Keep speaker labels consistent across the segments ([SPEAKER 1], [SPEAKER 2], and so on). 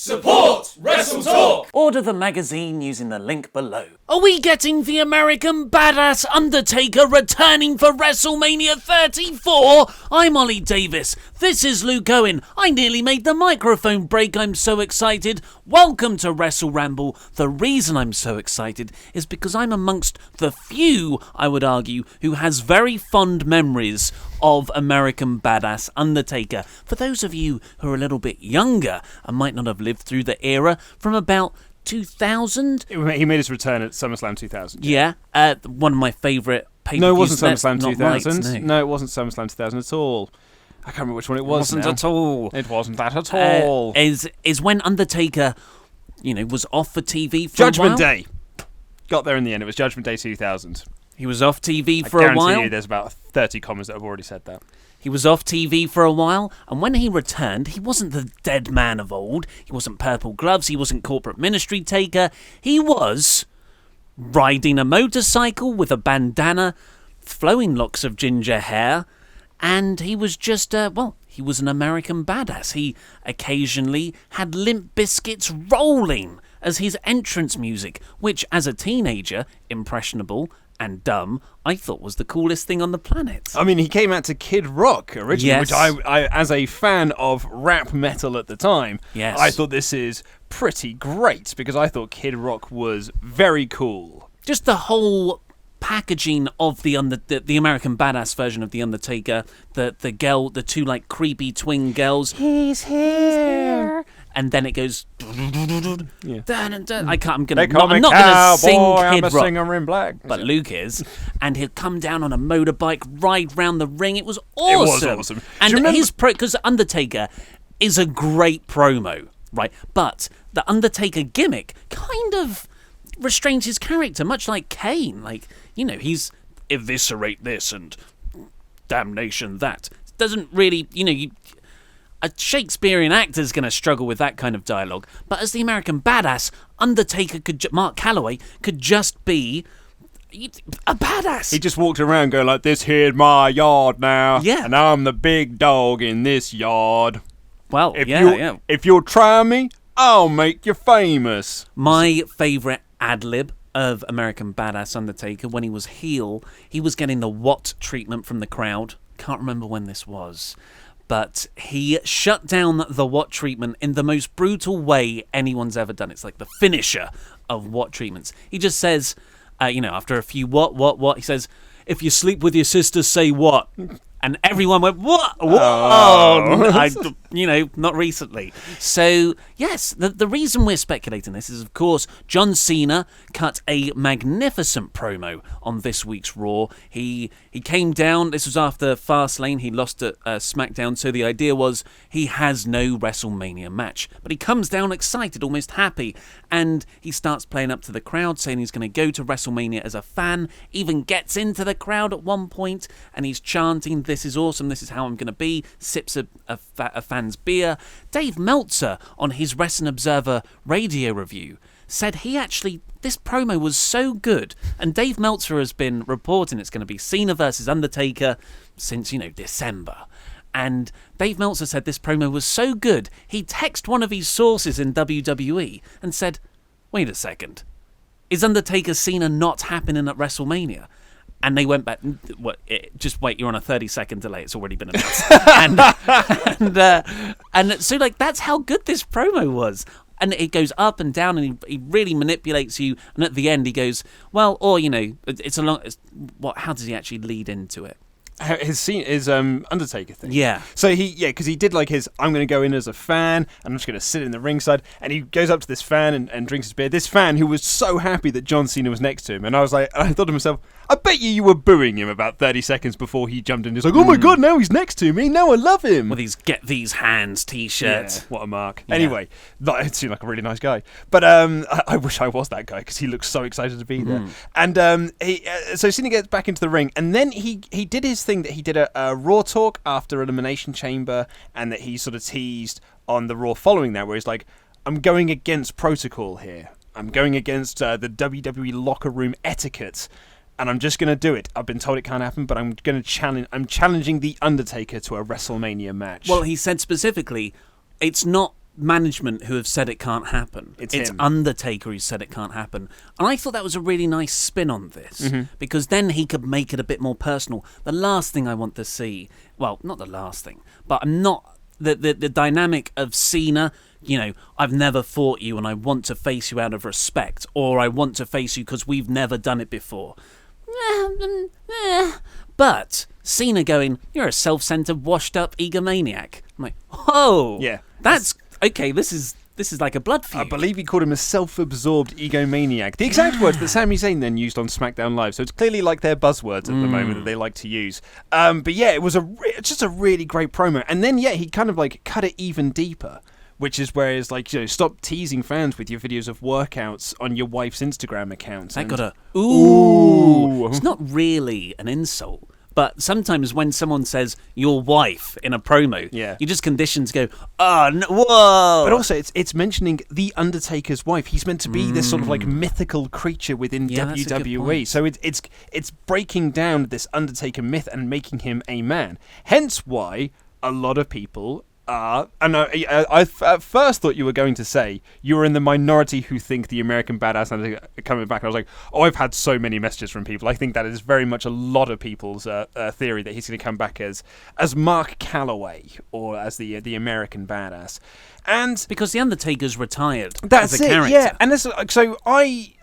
[SPEAKER 1] Support WrestleTalk!
[SPEAKER 2] Order the magazine using the link below.
[SPEAKER 3] Are we getting the American Badass Undertaker returning for WrestleMania 34? I'm Ollie Davis. This is Luke Owen. I nearly made the microphone break. I'm so excited. Welcome to WrestleRamble. The reason I'm so excited is because I'm amongst the few, I would argue, who has very fond memories of American Badass Undertaker. For those of you who are a little bit younger and might not have lived through the era from about 2000.
[SPEAKER 4] He made his return at SummerSlam 2000.
[SPEAKER 3] Yeah, one of my favourite pay-per-views.
[SPEAKER 4] No, it wasn't SummerSlam 2000.
[SPEAKER 3] Right,
[SPEAKER 4] no, it wasn't SummerSlam 2000 at all. I can't remember which one it was.
[SPEAKER 3] It wasn't at all.
[SPEAKER 4] It wasn't that at all.
[SPEAKER 3] Is when Undertaker, was off for TV for
[SPEAKER 4] Judgment
[SPEAKER 3] a while.
[SPEAKER 4] Day. Got there in the end. It was Judgment Day 2000.
[SPEAKER 3] He was off TV for a
[SPEAKER 4] I
[SPEAKER 3] while.
[SPEAKER 4] guarantee you there's about 30 comments that have already said that.
[SPEAKER 3] He was off TV for a while, and when he returned, he wasn't the dead man of old. He wasn't Purple Gloves. He wasn't Corporate Ministry Taker. He was riding a motorcycle with a bandana, flowing locks of ginger hair, and he was just, he was an American badass. He occasionally had Limp Bizkit's Rolling as his entrance music, which, as a teenager, impressionable and dumb, I thought was the coolest thing on the planet.
[SPEAKER 4] I mean, he came out to Kid Rock originally,
[SPEAKER 3] Yes.
[SPEAKER 4] which I, as a fan of rap metal at the time,
[SPEAKER 3] Yes.
[SPEAKER 4] I thought this is pretty great because I thought Kid Rock was very cool.
[SPEAKER 3] Just the whole packaging of the American Badass version of The Undertaker, the two like creepy twin girls. He's here. And then it goes.
[SPEAKER 4] Yeah.
[SPEAKER 3] I'm not
[SPEAKER 4] They call
[SPEAKER 3] going
[SPEAKER 4] me
[SPEAKER 3] to sing
[SPEAKER 4] cowboy,
[SPEAKER 3] Kid
[SPEAKER 4] I'm a
[SPEAKER 3] Rock,
[SPEAKER 4] singer in black.
[SPEAKER 3] but Luke is, and he'll come down on a motorbike, ride round the ring. It was awesome.
[SPEAKER 4] It was awesome.
[SPEAKER 3] And
[SPEAKER 4] Do you remember-
[SPEAKER 3] his because Undertaker is a great promo, right? But the Undertaker gimmick kind of restrains his character, much like Kane. Like, he's eviscerate this and damnation that. Doesn't really, a Shakespearean actor's going to struggle with that kind of dialogue. But as the American Badass, Undertaker Mark Calloway could just be a badass.
[SPEAKER 4] He just walked around going like, this here's my yard now,
[SPEAKER 3] Yeah.
[SPEAKER 4] and I'm the big dog in this yard.
[SPEAKER 3] Well,
[SPEAKER 4] If you'll try me, I'll make you famous.
[SPEAKER 3] My favourite ad-lib of American Badass Undertaker, when he was heel, he was getting the what treatment from the crowd. Can't remember when this was. But he shut down the what treatment in the most brutal way anyone's ever done. It's like the finisher of what treatments. He just says, after a few what, he says, if you sleep with your sister, say what? And everyone went, what? Whoa! Not recently. So, yes, the reason we're speculating this is, of course, John Cena cut a magnificent promo on this week's Raw. He came down, this was after Fastlane, he lost at Smackdown, so the idea was he has no WrestleMania match. But he comes down excited, almost happy, and he starts playing up to the crowd, saying he's going to go to WrestleMania as a fan, even gets into the crowd at one point, and he's chanting, this is awesome, this is how I'm going to be, sips a fan's beer. Dave Meltzer, on his Wrestling Observer radio review, said this promo was so good, and Dave Meltzer has been reporting it's going to be Cena versus Undertaker since, December. And Dave Meltzer said this promo was so good, he texted one of his sources in WWE and said, wait a second, is Undertaker Cena not happening at WrestleMania? And they went back, just wait, you're on a 30-second delay, it's already been announced. and so, that's how good this promo was. And it goes up and down, and he really manipulates you. And at the end, he goes, how does he actually lead into it?
[SPEAKER 4] His Undertaker thing.
[SPEAKER 3] Yeah.
[SPEAKER 4] So because he did his, I'm going to go in as a fan, and I'm just going to sit in the ringside, and he goes up to this fan and drinks his beer. This fan who was so happy that John Cena was next to him, and I thought to myself, I bet you were booing him about 30 seconds before he jumped in. He's like, oh my God, now he's next to me. Now I love him.
[SPEAKER 3] With his Get These Hands t-shirt.
[SPEAKER 4] Yeah, what a mark.
[SPEAKER 3] Yeah.
[SPEAKER 4] Anyway, it seemed like a really nice guy. But I wish I was that guy because he looks so excited to be there. And so Cena gets back into the ring, and then he did his thing that he did a Raw talk after Elimination Chamber, and that he sort of teased on the Raw following that, where he's like, I'm going against protocol here. I'm going against the WWE locker room etiquette. And I'm just going to do it. I've been told it can't happen, but I'm challenging The Undertaker to a WrestleMania match.
[SPEAKER 3] Well, he said specifically, it's not management who have said it can't happen. It's
[SPEAKER 4] him.
[SPEAKER 3] Undertaker who said it can't happen. And I thought that was a really nice spin on this, because then he could make it a bit more personal. The last thing I want to see, well, not the last thing, but I'm not... The dynamic of Cena, I've never fought you and I want to face you out of respect, or I want to face you because we've never done it before. But Cena going, you're a self-centered, washed-up egomaniac. I'm like, whoa,
[SPEAKER 4] Yeah.
[SPEAKER 3] that's okay. This is like a blood feud.
[SPEAKER 4] I believe he called him a self-absorbed egomaniac. The exact words that Sami Zayn then used on SmackDown Live. So it's clearly like their buzzwords at the moment that they like to use. But yeah, it was just a really great promo. And then he kind of like cut it even deeper, which is where it's like, stop teasing fans with your videos of workouts on your wife's Instagram account.
[SPEAKER 3] That got a ooh. It's not really an insult. But sometimes when someone says your wife in a promo, you're just conditioned to go, oh, no, whoa.
[SPEAKER 4] But also, it's mentioning the Undertaker's wife. He's meant to be this sort of like mythical creature within WWE. So it's breaking down this Undertaker myth and making him a man. Hence why a lot of people and I at first thought you were going to say you were in the minority who think the American Badass Undertaker coming back. And I was like, I've had so many messages from people. I think that is very much a lot of people's theory that he's going to come back as Mark Calloway or as the American Badass. And
[SPEAKER 3] because the Undertaker's retired
[SPEAKER 4] that's
[SPEAKER 3] as a character.
[SPEAKER 4] Yeah. And so I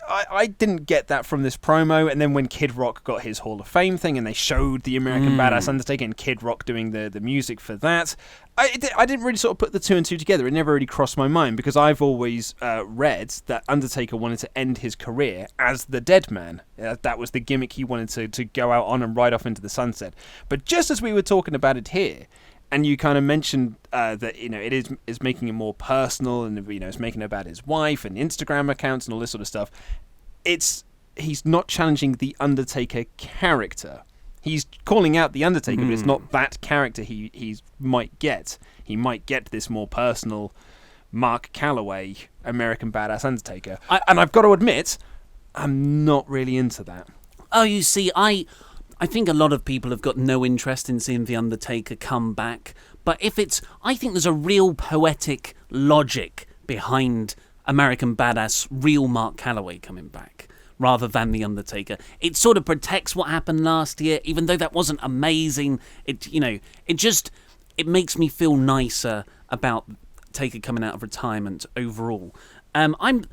[SPEAKER 4] didn't get that from this promo. And then when Kid Rock got his Hall of Fame thing and they showed the American Badass Undertaker and Kid Rock doing the music for that, I didn't really sort of put the two and two together. It never really crossed my mind because I've always read that Undertaker wanted to end his career as the dead man. That was the gimmick he wanted to go out on and ride off into the sunset. But just as we were talking about it here, and you kind of mentioned that it is making it more personal, and it's making it about his wife and Instagram accounts and all this sort of stuff. He's not challenging the Undertaker character. He's calling out the Undertaker, but it's not that character he might get. He might get this more personal Mark Calloway, American Badass Undertaker. And I've got to admit, I'm not really into that.
[SPEAKER 3] Oh, you see, I think a lot of people have got no interest in seeing The Undertaker come back. But I think there's a real poetic logic behind American Badass, real Mark Calloway coming back, rather than The Undertaker. It sort of protects what happened last year, even though that wasn't amazing. It makes me feel nicer about Taker coming out of retirement overall. I want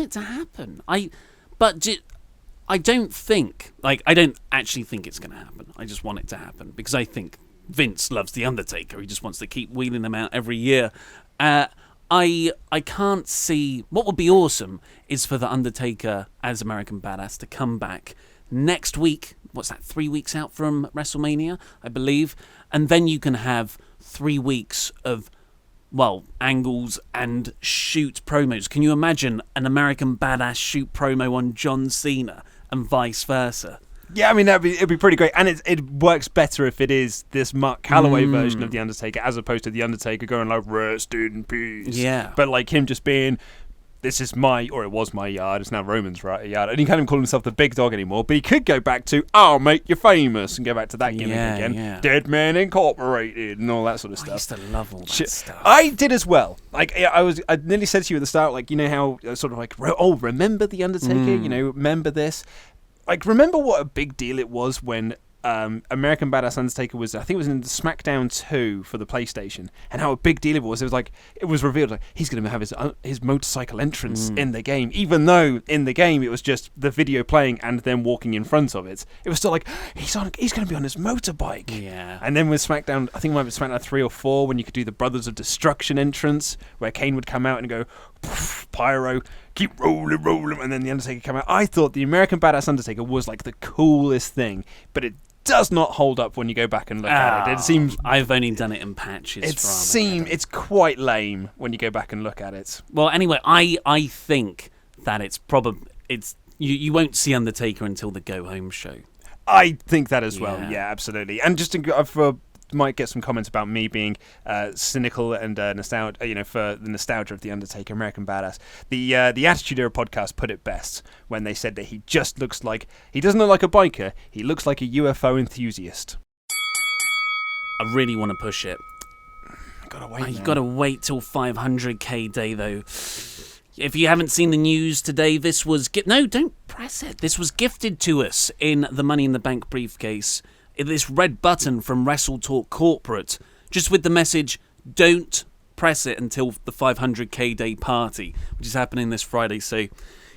[SPEAKER 3] it to happen. I don't actually think it's going to happen. I just want it to happen because I think Vince loves The Undertaker. He just wants to keep wheeling them out every year. I can't see... What would be awesome is for The Undertaker as American Badass to come back next week. What's that, 3 weeks out from WrestleMania, I believe? And then you can have 3 weeks of... angles and shoot promos. Can you imagine an American Badass shoot promo on John Cena and vice versa?
[SPEAKER 4] Yeah, I mean, it'd be pretty great. And it works better if it is this Mark Calloway version of The Undertaker as opposed to The Undertaker going like, rest in peace.
[SPEAKER 3] Yeah.
[SPEAKER 4] But like him just being, this is it was my yard, it's now Roman's yard. And he can't even call himself the big dog anymore. But he could go back to, I'll make you famous, and go back to that gimmick again. Yeah. Dead Man Incorporated and all that sort of stuff.
[SPEAKER 3] I used to love all that stuff.
[SPEAKER 4] I did as well. Like, I nearly said to you at the start, like, how sort of like, remember The Undertaker? Remember this? Like, remember what a big deal it was when American Badass Undertaker was, I think it was in Smackdown 2 for the PlayStation, and how a big deal it was. It was like, it was revealed like he's going to have his motorcycle entrance in the game, even though in the game it was just the video playing and then walking in front of it. It was still like he's going to be on his motorbike.
[SPEAKER 3] Yeah.
[SPEAKER 4] And then with Smackdown, I think it might be Smackdown 3 or 4 when you could do the Brothers of Destruction entrance, where Kane would come out and go pyro, keep rolling, and then the Undertaker come out. I thought the American Badass Undertaker was like the coolest thing, but it does not hold up when you go back and look at it. It seems
[SPEAKER 3] I've only done it in patches.
[SPEAKER 4] It's quite lame when you go back and look at it.
[SPEAKER 3] Well, anyway, I think that it's you won't see Undertaker until the Go Home show.
[SPEAKER 4] I think that as well. Yeah, absolutely. And just might get some comments about me being cynical and nostalgia, for the nostalgia of the Undertaker, American Badass. The Attitude Era podcast put it best when they said that he doesn't look like a biker. He looks like a UFO enthusiast.
[SPEAKER 3] I really want to push it.
[SPEAKER 4] gotta wait.
[SPEAKER 3] You've got to wait till 500k day, though. If you haven't seen the news today, this was... No, don't press it. This was gifted to us in the Money in the Bank briefcase. This red button from WrestleTalk Corporate, just with the message, don't press it until the 500k day party, which is happening this Friday. So,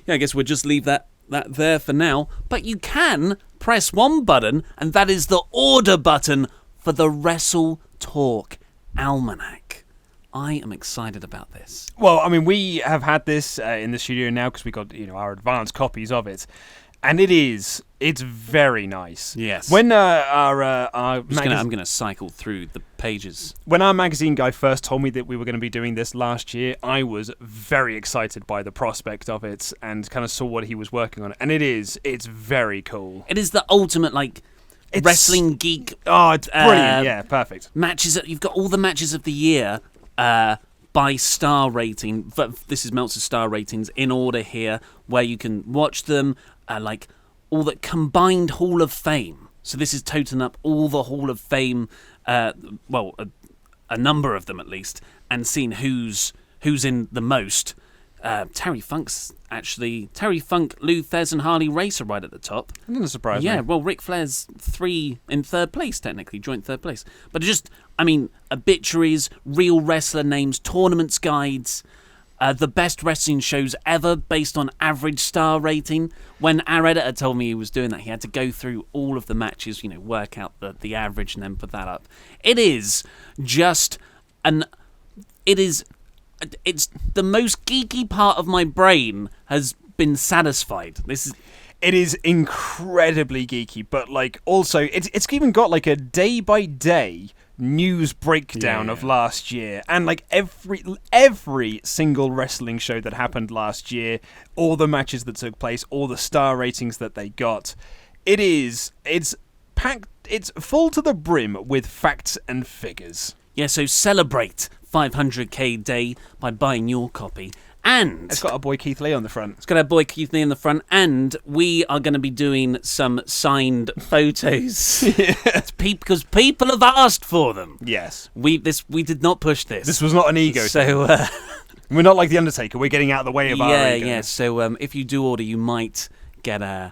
[SPEAKER 3] yeah, I guess we'll just leave that there for now. But you can press one button, and that is the order button for the WrestleTalk Almanac. I am excited about this.
[SPEAKER 4] Well, I mean, we have had this in the studio now because we got our advanced copies of it, and it's very nice.
[SPEAKER 3] Yes.
[SPEAKER 4] When our
[SPEAKER 3] I'm gonna cycle through the pages.
[SPEAKER 4] When our magazine guy first told me that we were going to be doing this last year, I was very excited by the prospect of it and kind of saw what he was working on, and it's very cool.
[SPEAKER 3] It is the ultimate wrestling geek.
[SPEAKER 4] Oh, it's brilliant! Yeah, perfect.
[SPEAKER 3] Matches. You've got all the matches of the year by star rating. This is Meltzer's star ratings in order here, where you can watch them. All the combined Hall of Fame. So this is toting up all the Hall of Fame, a number of them at least, and seeing who's in the most. Terry Funk, Lou Thez, and Harley Race are right at the top.
[SPEAKER 4] That doesn't surprise me.
[SPEAKER 3] Yeah, well, Ric Flair's in third place, technically, joint third place. But obituaries, real wrestler names, tournaments guides, the best wrestling shows ever based on average star rating. When our editor told me he was doing that, he had to go through all of the matches, work out the average and then put that up. It's the most geeky part of my brain has been satisfied.
[SPEAKER 4] It is incredibly geeky, but also it's even got a day by day news breakdown of last year, and every single wrestling show that happened last year, all the matches that took place, all the star ratings that they got. It's packed. It's full to the brim with facts and figures.
[SPEAKER 3] Yeah, so celebrate 500k day by buying your copy. And
[SPEAKER 4] it's got our boy Keith Lee on the front.
[SPEAKER 3] It's got our boy Keith Lee on the front, and we are going to be doing some signed photos because people have asked for them.
[SPEAKER 4] Yes,
[SPEAKER 3] we did not push this.
[SPEAKER 4] This was not an ego.
[SPEAKER 3] So
[SPEAKER 4] we're not like the Undertaker. We're getting out of the way of our ego.
[SPEAKER 3] Yeah. So if you do order, you might get a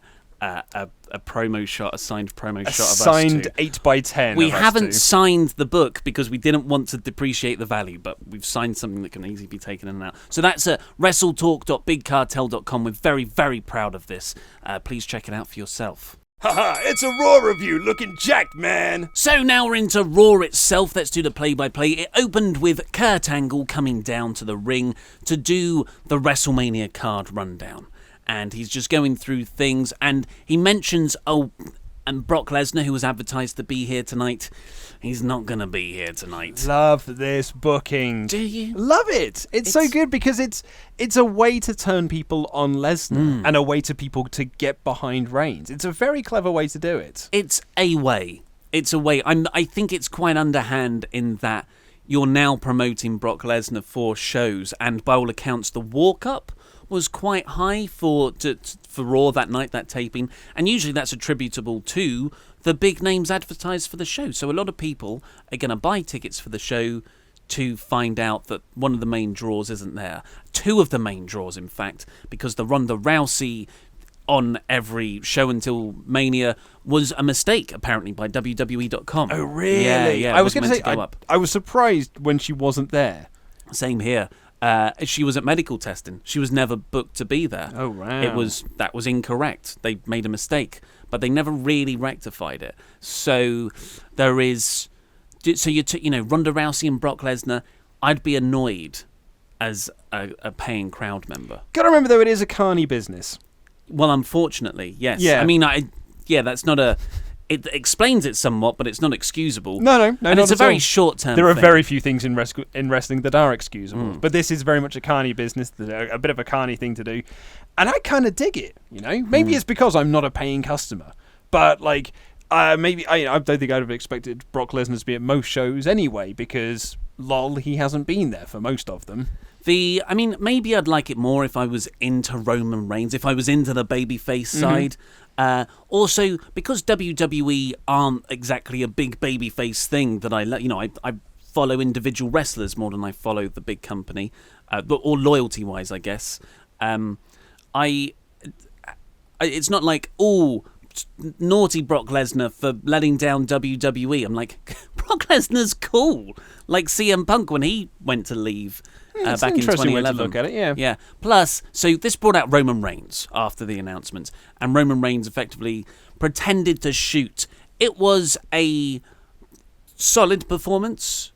[SPEAKER 3] promo shot, a signed promo shot of us
[SPEAKER 4] signed
[SPEAKER 3] two.
[SPEAKER 4] 8x10.
[SPEAKER 3] We haven't signed the book because we didn't want to depreciate the value, but we've signed something that can easily be taken in and out. So that's at WrestleTalk.bigcartel.com. We're very, very proud of this. Please check it out for yourself.
[SPEAKER 1] Haha, it's a Raw review looking jacked, man.
[SPEAKER 3] So now we're into Raw itself. Let's do the play-by-play. It opened with Kurt Angle coming down to the ring to do the WrestleMania card rundown. And he's just going through things, and he mentions, and Brock Lesnar, who was advertised to be here tonight, he's not going to be here tonight.
[SPEAKER 4] Love this booking.
[SPEAKER 3] Do you?
[SPEAKER 4] Love it. It's so good because it's a way to turn people on Lesnar and a way to people to get behind Reigns. It's a very clever way to do it.
[SPEAKER 3] It's a way. I think it's quite underhand in that you're now promoting Brock Lesnar for shows, and by all accounts, the walk-up was quite high for Raw that night, that taping, and usually that's attributable to the big names advertised for the show. So a lot of people are going to buy tickets for the show to find out that one of the main draws isn't there. Two of the main draws, in fact, because the Ronda Rousey on every show until Mania was a mistake, apparently, by WWE.com.
[SPEAKER 4] Oh, really?
[SPEAKER 3] Yeah.
[SPEAKER 4] I was going to say, I was surprised when she wasn't there.
[SPEAKER 3] Same here. She was at medical testing. She was never booked to be there.
[SPEAKER 4] Oh, wow.
[SPEAKER 3] That was incorrect. They made a mistake, but they never really rectified it. So there is, Ronda Rousey and Brock Lesnar. I'd be annoyed as a paying crowd member.
[SPEAKER 4] Gotta remember though, it is a carny business.
[SPEAKER 3] Well, unfortunately, yes.
[SPEAKER 4] Yeah.
[SPEAKER 3] I mean, that's not a. It explains it somewhat, but it's not excusable.
[SPEAKER 4] No.
[SPEAKER 3] And it's a very short-term
[SPEAKER 4] There are
[SPEAKER 3] thing.
[SPEAKER 4] very few things in wrestling that are excusable. But this is very much a carny business, a bit of a carny thing to do. And I kind of dig it, Maybe it's because I'm not a paying customer. But, maybe I don't think I'd have expected Brock Lesnar to be at most shows anyway, because, he hasn't been there for most of them.
[SPEAKER 3] Maybe I'd like it more if I was into Roman Reigns, if I was into the babyface side. Also, because WWE aren't exactly a big babyface thing that I follow individual wrestlers more than I follow the big company, or loyalty-wise, I guess. It's not like, naughty Brock Lesnar for letting down WWE. I'm like, Brock Lesnar's cool. Like CM Punk when he went to leave back in 2011. Way to
[SPEAKER 4] look at it, yeah.
[SPEAKER 3] Yeah. Plus, so this brought out Roman Reigns after the announcement, and Roman Reigns effectively pretended to shoot. It was a solid performance.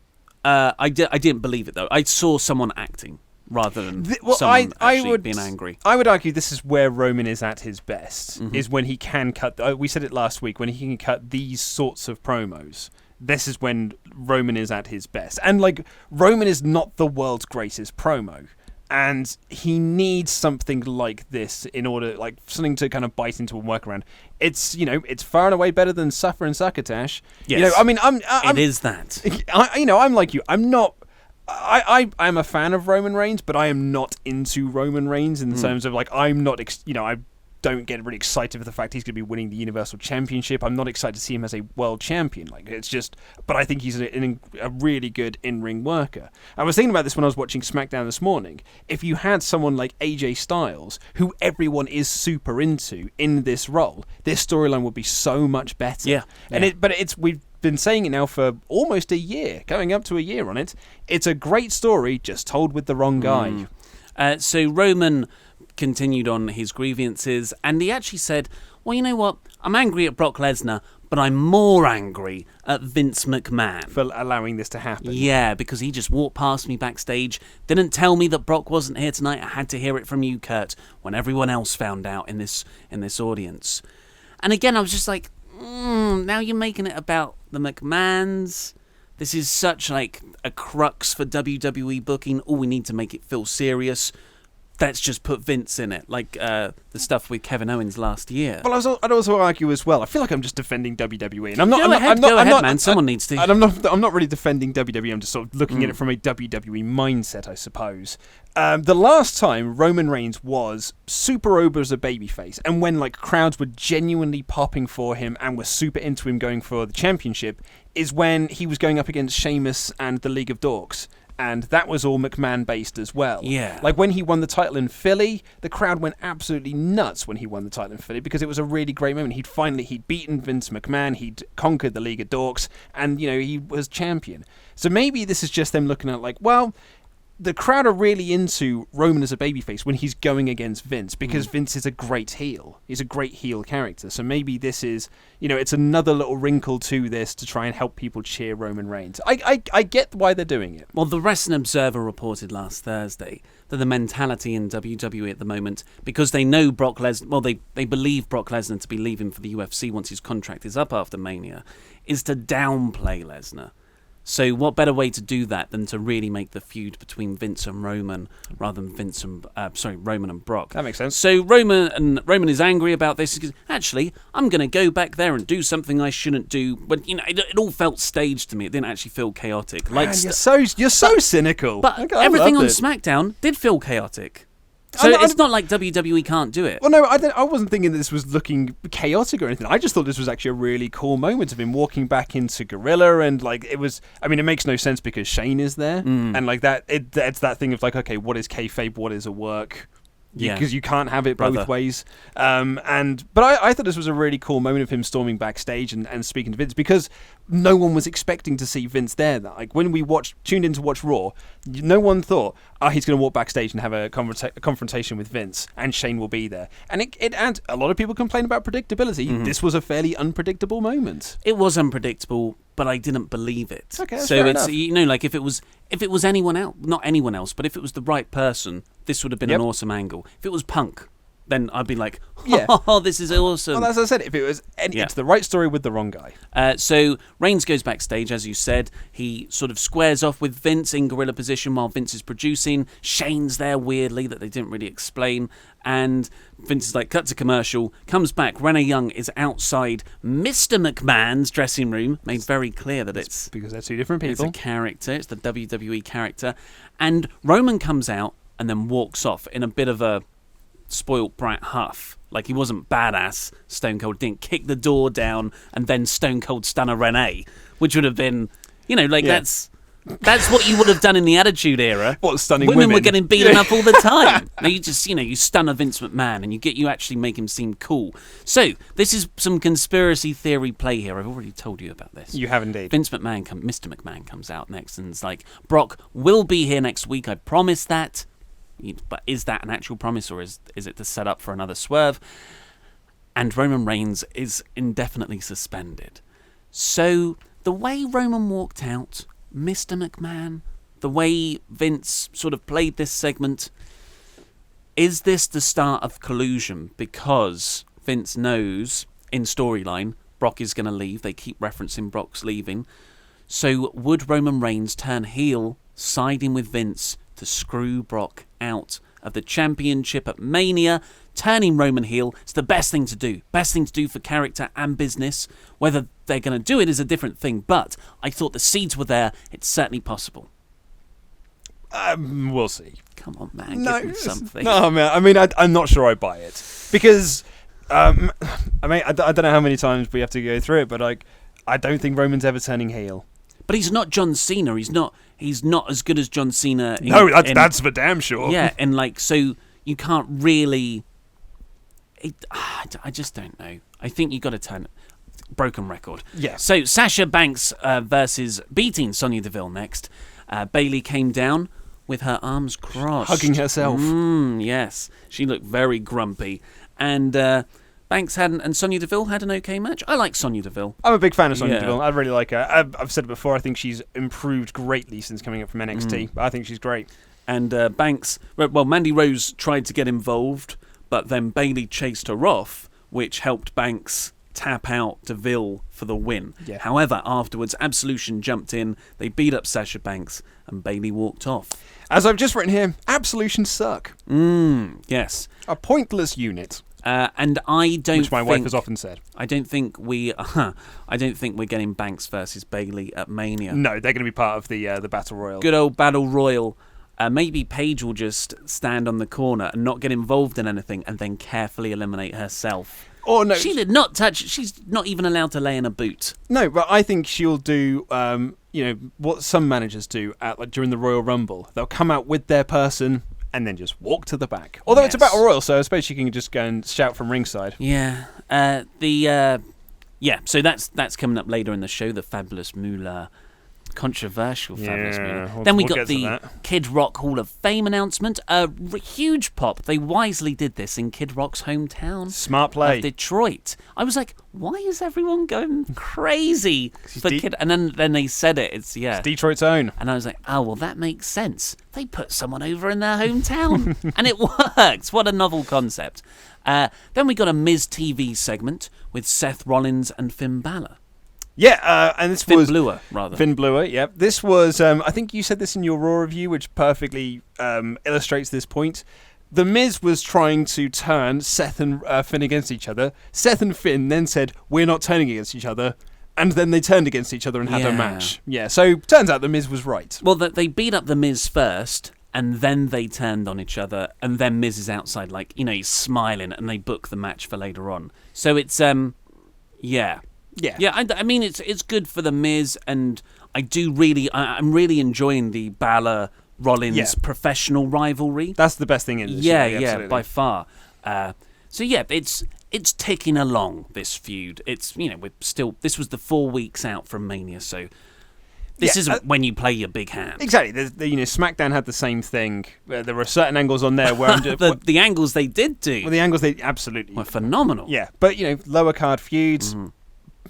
[SPEAKER 3] I didn't believe it though. I saw someone acting rather than someone actually being angry.
[SPEAKER 4] I would argue this is where Roman is at his best, is when he can cut... we said it last week, when he can cut these sorts of promos. This is when Roman is at his best. And, like, Roman is not the world's greatest promo. And he needs something like this in order, like, something to kind of bite into and work around. It's, it's far and away better than Suffer and Succotash.
[SPEAKER 3] Yes.
[SPEAKER 4] It
[SPEAKER 3] is that.
[SPEAKER 4] I'm like you. I'm not... I'm a fan of Roman Reigns, but I am not into Roman Reigns in terms of, like, I'm not, I don't get really excited for the fact he's going to be winning the Universal Championship. I'm not excited to see him as a world champion. Like, it's just, but I think he's a really good in-ring worker. I was thinking about this when I was watching Smackdown this morning. If you had someone like AJ Styles, who everyone is super into, in this role, this storyline would be so much better.
[SPEAKER 3] Yeah.
[SPEAKER 4] And we've been saying it now for almost a year, going up to a year on it. It's a great story, just told with the wrong guy.
[SPEAKER 3] So Roman continued on his grievances, and he actually said, well, you know what? I'm angry at Brock Lesnar, but I'm more angry at Vince McMahon.
[SPEAKER 4] For allowing this to happen.
[SPEAKER 3] Yeah, because he just walked past me backstage, didn't tell me that Brock wasn't here tonight. I had to hear it from you, Kurt, when everyone else found out in this audience. And again, I was just like, now you're making it about the McMahons. This is such like a crux for WWE booking. We need to make it feel serious. Let's just put Vince in it, like the stuff with Kevin Owens last year.
[SPEAKER 4] Well, I'd also argue as well. I feel like I'm just defending WWE, and I'm not.
[SPEAKER 3] Go ahead, man. Someone needs to.
[SPEAKER 4] And I'm not really defending WWE. I'm just sort of looking at it from a WWE mindset, I suppose. The last time Roman Reigns was super over as a babyface, and when like crowds were genuinely popping for him and were super into him going for the championship, is when he was going up against Sheamus and the League of Dorks. And that was all McMahon-based as well.
[SPEAKER 3] Yeah.
[SPEAKER 4] Like when he won the title in Philly, the crowd went absolutely nuts when he won the title in Philly because it was a really great moment. He'd beaten Vince McMahon, he'd conquered the League of Dorks, and, he was champion. So maybe this is just them looking at like, well, the crowd are really into Roman as a babyface when he's going against Vince because Vince is a great heel. He's a great heel character. So maybe this is, it's another little wrinkle to this to try and help people cheer Roman Reigns. I get why they're doing it.
[SPEAKER 3] Well, the Wrestling Observer reported last Thursday that the mentality in WWE at the moment, because they know Brock Lesnar, well, they believe Brock Lesnar to be leaving for the UFC once his contract is up after Mania, is to downplay Lesnar. So what better way to do that than to really make the feud between Vince and Roman rather than Roman and Brock.
[SPEAKER 4] That makes sense.
[SPEAKER 3] So Roman is angry about this. He goes, actually, I'm going to go back there and do something I shouldn't do. But it all felt staged to me. It didn't actually feel chaotic.
[SPEAKER 4] Man, you're so cynical.
[SPEAKER 3] But everything on SmackDown did feel chaotic. So it's not like WWE can't do it.
[SPEAKER 4] Well, no, I wasn't thinking that this was looking chaotic or anything. I just thought this was actually a really cool moment of him walking back into Gorilla, and like it was. I mean, it makes no sense because Shane is there, and like that. It's that thing of like, okay, what is kayfabe? What is a work? Because you can't have it both ways. But I thought this was a really cool moment of him storming backstage and speaking to Vince because no one was expecting to see Vince there. Like when we tuned in to watch Raw, no one thought, he's going to walk backstage and have a confrontation with Vince and Shane will be there. And and a lot of people complain about predictability. This was a fairly unpredictable moment.
[SPEAKER 3] It was unpredictable, but I didn't believe it.
[SPEAKER 4] Okay, that's
[SPEAKER 3] so
[SPEAKER 4] fair
[SPEAKER 3] it's
[SPEAKER 4] enough.
[SPEAKER 3] Like if it was anyone else, not anyone else, but if it was the right person, this would have been an awesome angle. If it was Punk, then I'd be like, oh, this is awesome.
[SPEAKER 4] Well, as I said, if it was, it's the right story with the wrong guy.
[SPEAKER 3] So Reigns goes backstage, as you said. He sort of squares off with Vince in gorilla position while Vince is producing. Shane's there weirdly that they didn't really explain. And Vince is like, cut to commercial, comes back. Renee Young is outside Mr. McMahon's dressing room. Made very clear that it's
[SPEAKER 4] because they're two different people.
[SPEAKER 3] It's a character. It's the WWE character. And Roman comes out and then walks off in a bit of a spoilt brat huff. Like he wasn't badass Stone Cold, didn't kick the door down and then Stone Cold Stunner Renee, which would have been, that's That's what you would have done in the Attitude Era.
[SPEAKER 4] What, stunning
[SPEAKER 3] women?
[SPEAKER 4] women?
[SPEAKER 3] Were getting beaten up all the time. Now you stun a Vince McMahon and you actually make him seem cool. So this is some conspiracy theory play here. I've already told you about this.
[SPEAKER 4] You have indeed.
[SPEAKER 3] Mr. McMahon comes out next and is like, Brock will be here next week. I promise that. But is that an actual promise, or is it to set up for another swerve? And Roman Reigns is indefinitely suspended. So the way Roman walked out, Mr. McMahon, the way Vince sort of played this segment, is this the start of collusion? Because Vince knows in storyline Brock is going to leave. They keep referencing Brock's leaving. So would Roman Reigns turn heel, siding with Vince to screw Brock out of the championship at Mania, turning Roman heel? It's the best thing to do. Best thing to do for character and business. Whether they're going to do it is a different thing, but I thought the seeds were there. It's certainly possible.
[SPEAKER 4] We'll see.
[SPEAKER 3] Come on, man. Give me something.
[SPEAKER 4] No, man. I mean, I'm not sure I buy it. Because, I mean, I don't know how many times we have to go through it, but I don't think Roman's ever turning heel.
[SPEAKER 3] But he's not John Cena. He's not as good as John Cena.
[SPEAKER 4] That's for damn sure.
[SPEAKER 3] Yeah, and so you can't really. I just don't know. I think you got to turn broken record.
[SPEAKER 4] Yeah.
[SPEAKER 3] So Sasha Banks versus beating Sonya Deville next. Bayley came down with her arms crossed,
[SPEAKER 4] hugging herself.
[SPEAKER 3] Yes, she looked very grumpy, and. Banks and Sonya Deville had an okay match. I like Sonya Deville.
[SPEAKER 4] I'm a big fan of Sonya Deville. I really like her. I've said it before. I think she's improved greatly since coming up from NXT. I think she's great.
[SPEAKER 3] And Banks, well, Mandy Rose tried to get involved, but then Bayley chased her off, which helped Banks tap out Deville for the win.
[SPEAKER 4] Yeah.
[SPEAKER 3] However, afterwards, Absolution jumped in. They beat up Sasha Banks, and Bayley walked off.
[SPEAKER 4] As I've just written here, Absolution suck.
[SPEAKER 3] Yes.
[SPEAKER 4] A pointless unit.
[SPEAKER 3] And I don't.
[SPEAKER 4] Which my wife has often said.
[SPEAKER 3] I don't think we're getting Banks versus Bayley at Mania.
[SPEAKER 4] No, they're going to be part of the Battle Royal.
[SPEAKER 3] Good old Battle Royal. Maybe Paige will just stand on the corner and not get involved in anything, and then carefully eliminate herself.
[SPEAKER 4] Or no,
[SPEAKER 3] she did not touch. She's not even allowed to lay in a boot.
[SPEAKER 4] No, but I think she'll do. What some managers do during the Royal Rumble. They'll come out with their person and then just walk to the back. Although it's a Battle Royal, so I suppose she can just go and shout from ringside.
[SPEAKER 3] Yeah. So that's coming up later in the show. The fabulous Moolah. Controversial fabulous Moolah. Then we got the Kid Rock Hall of Fame announcement. A huge pop. They wisely did this in Kid Rock's hometown.
[SPEAKER 4] Smart play.
[SPEAKER 3] Of Detroit. I was like, why is everyone going crazy for Kid? And then they said it. It's
[SPEAKER 4] Detroit's own.
[SPEAKER 3] And I was like, oh, well, that makes sense. They put someone over in their hometown. And it works. What a novel concept. Then we got a Miz TV segment with Seth Rollins and Finn Balor.
[SPEAKER 4] Yeah, and this was...
[SPEAKER 3] Finn
[SPEAKER 4] Balor, yeah. This was, I think you said this in your Raw review, which perfectly illustrates this point. The Miz was trying to turn Seth and Finn against each other. Seth and Finn then said, we're not turning against each other. And then they turned against each other and had a match. Yeah, so turns out the Miz was right.
[SPEAKER 3] Well, they beat up the Miz first, and then they turned on each other, and then Miz is outside, he's smiling, and they book the match for later on. So it's, Yeah, I mean it's good for the Miz, and I'm really enjoying the Balor Rollins professional rivalry.
[SPEAKER 4] That's the best thing in this.
[SPEAKER 3] Yeah, by far. So it's ticking along, this feud. It's this was the 4 weeks out from Mania, so this isn't when you play your big hand.
[SPEAKER 4] Exactly. SmackDown had the same thing. There were certain angles on there where
[SPEAKER 3] the angles they did do.
[SPEAKER 4] Well, the angles they absolutely
[SPEAKER 3] were phenomenal.
[SPEAKER 4] Yeah, but lower card feuds. Mm-hmm.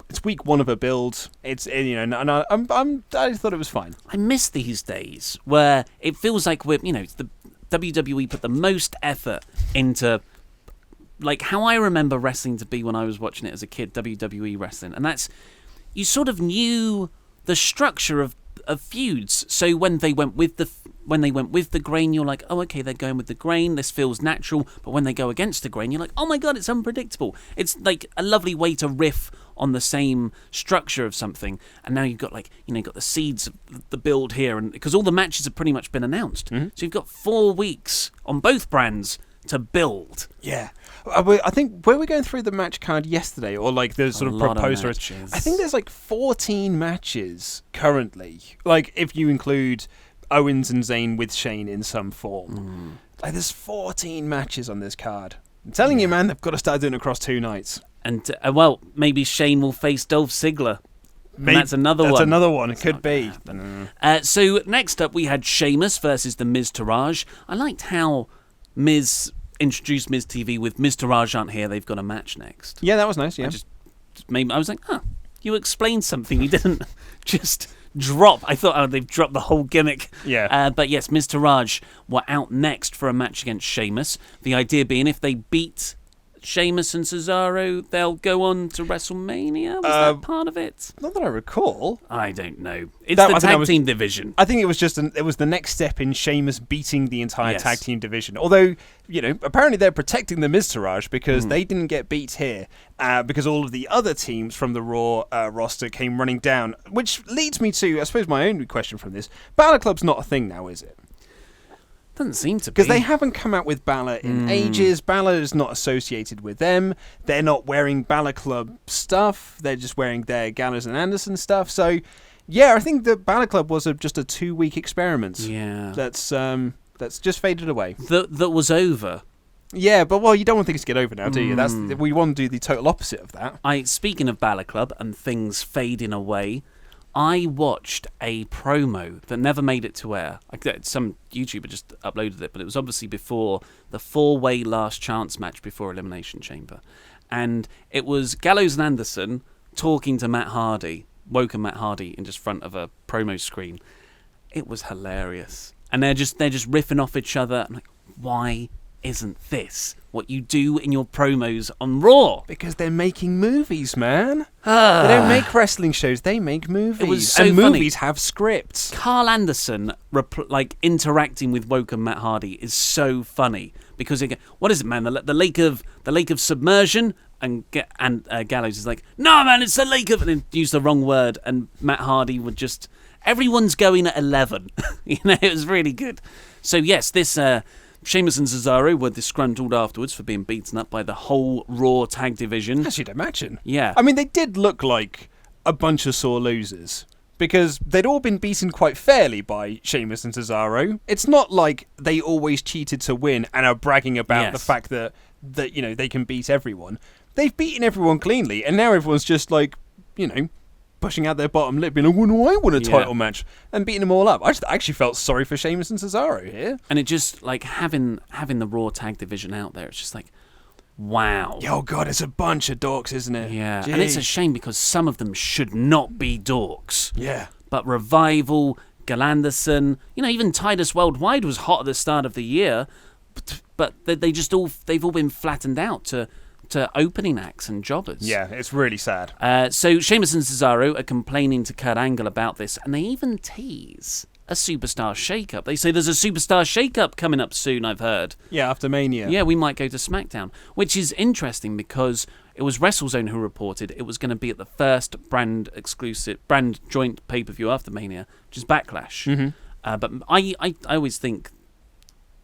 [SPEAKER 4] It's week one of a build. It's and I thought it was fine.
[SPEAKER 3] I miss these days where it feels like the WWE put the most effort into how I remember wrestling to be when I was watching it as a kid, WWE wrestling, and that's you sort of knew the structure of feuds. So when they went with the grain, you're like, oh, okay, they're going with the grain. This feels natural. But when they go against the grain, you're like, oh my god, it's unpredictable. It's like a lovely way to riff on the same structure of something. And now you've got got the seeds of the build here, and because all the matches have pretty much been announced, so you've got 4 weeks on both brands to build.
[SPEAKER 4] Yeah. I think were we going through the match card yesterday, or like the sort of proposed? I think there's like 14 matches currently. Like if you include Owens and Zayn with Shane in some form, like there's 14 matches on this card. I'm telling you, man, they've got to start doing it across 2 nights.
[SPEAKER 3] And well, maybe Shane will face Dolph Ziggler. Maybe that's another one.
[SPEAKER 4] That's another one. It could be.
[SPEAKER 3] So next up, we had Sheamus versus the Miz Taraj. I liked how Miz introduced Miz TV with Miz Taraj aren't here. They've got a match next.
[SPEAKER 4] Yeah, that was nice. Yeah,
[SPEAKER 3] I was like, you explained something. You didn't just drop. I thought, they've dropped the whole gimmick.
[SPEAKER 4] Yeah.
[SPEAKER 3] But yes, Miz Taraj were out next for a match against Sheamus. The idea being if they beat Sheamus and Cesaro, they'll go on to WrestleMania. Was that part of it?
[SPEAKER 4] Not that I recall.
[SPEAKER 3] I don't know. It's the tag team division.
[SPEAKER 4] I think it was just it was the next step in Sheamus beating the entire tag team division. Although, apparently they're protecting the Miztourage because they didn't get beat here because all of the other teams from the Raw roster came running down. Which leads me to, I suppose, my only question from this. Balor Club's not a thing now, is it?
[SPEAKER 3] Doesn't seem to be.
[SPEAKER 4] Because they haven't come out with Balor in ages. Balor is not associated with them. They're not wearing Balor Club stuff. They're just wearing their Gallows and Anderson stuff. So, yeah, I think the Balor Club was just a 2-week experiment.
[SPEAKER 3] Yeah.
[SPEAKER 4] That's just faded away.
[SPEAKER 3] That was over.
[SPEAKER 4] Yeah, but you don't want things to get over now, do you? We want to do the total opposite of that.
[SPEAKER 3] Speaking of Balor Club and things fading away, I watched a promo that never made it to air. Some YouTuber just uploaded it, but it was obviously before the 4-way last chance match before Elimination Chamber. And it was Gallows and Anderson talking to Matt Hardy, Woken Matt Hardy, in just front of a promo screen. It was hilarious. And they're just riffing off each other. I'm like, why isn't this what you do in your promos on Raw?
[SPEAKER 4] Because they're making movies, man. They don't make wrestling shows, they make movies.
[SPEAKER 3] It was so
[SPEAKER 4] and
[SPEAKER 3] funny.
[SPEAKER 4] Movies have scripts.
[SPEAKER 3] Carl Anderson interacting with Woken Matt Hardy is so funny because what is it, man? The lake of submersion, and Gallows is like, no, man, it's the lake of, and then use the wrong word, and Matt Hardy would just, everyone's going at 11. It was really good. So yes, this. Sheamus and Cesaro were disgruntled afterwards for being beaten up by the whole Raw tag division.
[SPEAKER 4] As you'd imagine.
[SPEAKER 3] Yeah.
[SPEAKER 4] I mean, they did look like a bunch of sore losers because they'd all been beaten quite fairly by Sheamus and Cesaro. It's not like they always cheated to win and are bragging about the fact that they can beat everyone. They've beaten everyone cleanly, and now everyone's just like, pushing out their bottom lip, being like, "When do I want a title match?" and beating them all up. I actually felt sorry for Sheamus and Cesaro here.
[SPEAKER 3] And it just like having the Raw tag division out there. It's just like, wow.
[SPEAKER 4] Oh God, it's a bunch of dorks, isn't it?
[SPEAKER 3] Yeah,
[SPEAKER 4] Jeez.
[SPEAKER 3] and it's a shame because some of them should not be dorks.
[SPEAKER 4] Yeah.
[SPEAKER 3] But Revival, Galanderson, even Titus Worldwide was hot at the start of the year, but they've all been flattened out to opening acts and jobbers.
[SPEAKER 4] Yeah, it's really sad.
[SPEAKER 3] So Sheamus and Cesaro are complaining to Kurt Angle about this, and they even tease a superstar shake-up. They say there's a superstar shake-up coming up soon, I've heard.
[SPEAKER 4] Yeah, after Mania.
[SPEAKER 3] Yeah, we might go to SmackDown, which is interesting because it was WrestleZone who reported it was going to be at the first brand joint pay-per-view after Mania, which is Backlash.
[SPEAKER 4] Mm-hmm.
[SPEAKER 3] But I always think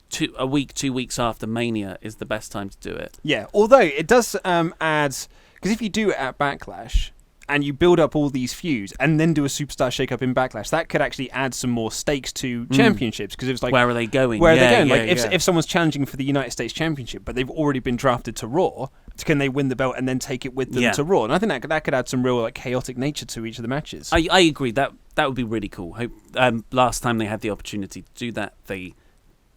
[SPEAKER 3] 2 weeks after Mania is the best time to do it.
[SPEAKER 4] Yeah, although it does add, because if you do it at Backlash and you build up all these feuds and then do a superstar shake-up in Backlash, that could actually add some more stakes to championships, because it was like,
[SPEAKER 3] where are they going?
[SPEAKER 4] Where are they going? If someone's challenging for the United States Championship, but they've already been drafted to Raw, can they win the belt and then take it with them to Raw? And I think that could add some real chaotic nature to each of the matches.
[SPEAKER 3] I agree. That would be really cool. Last time they had the opportunity to do that, they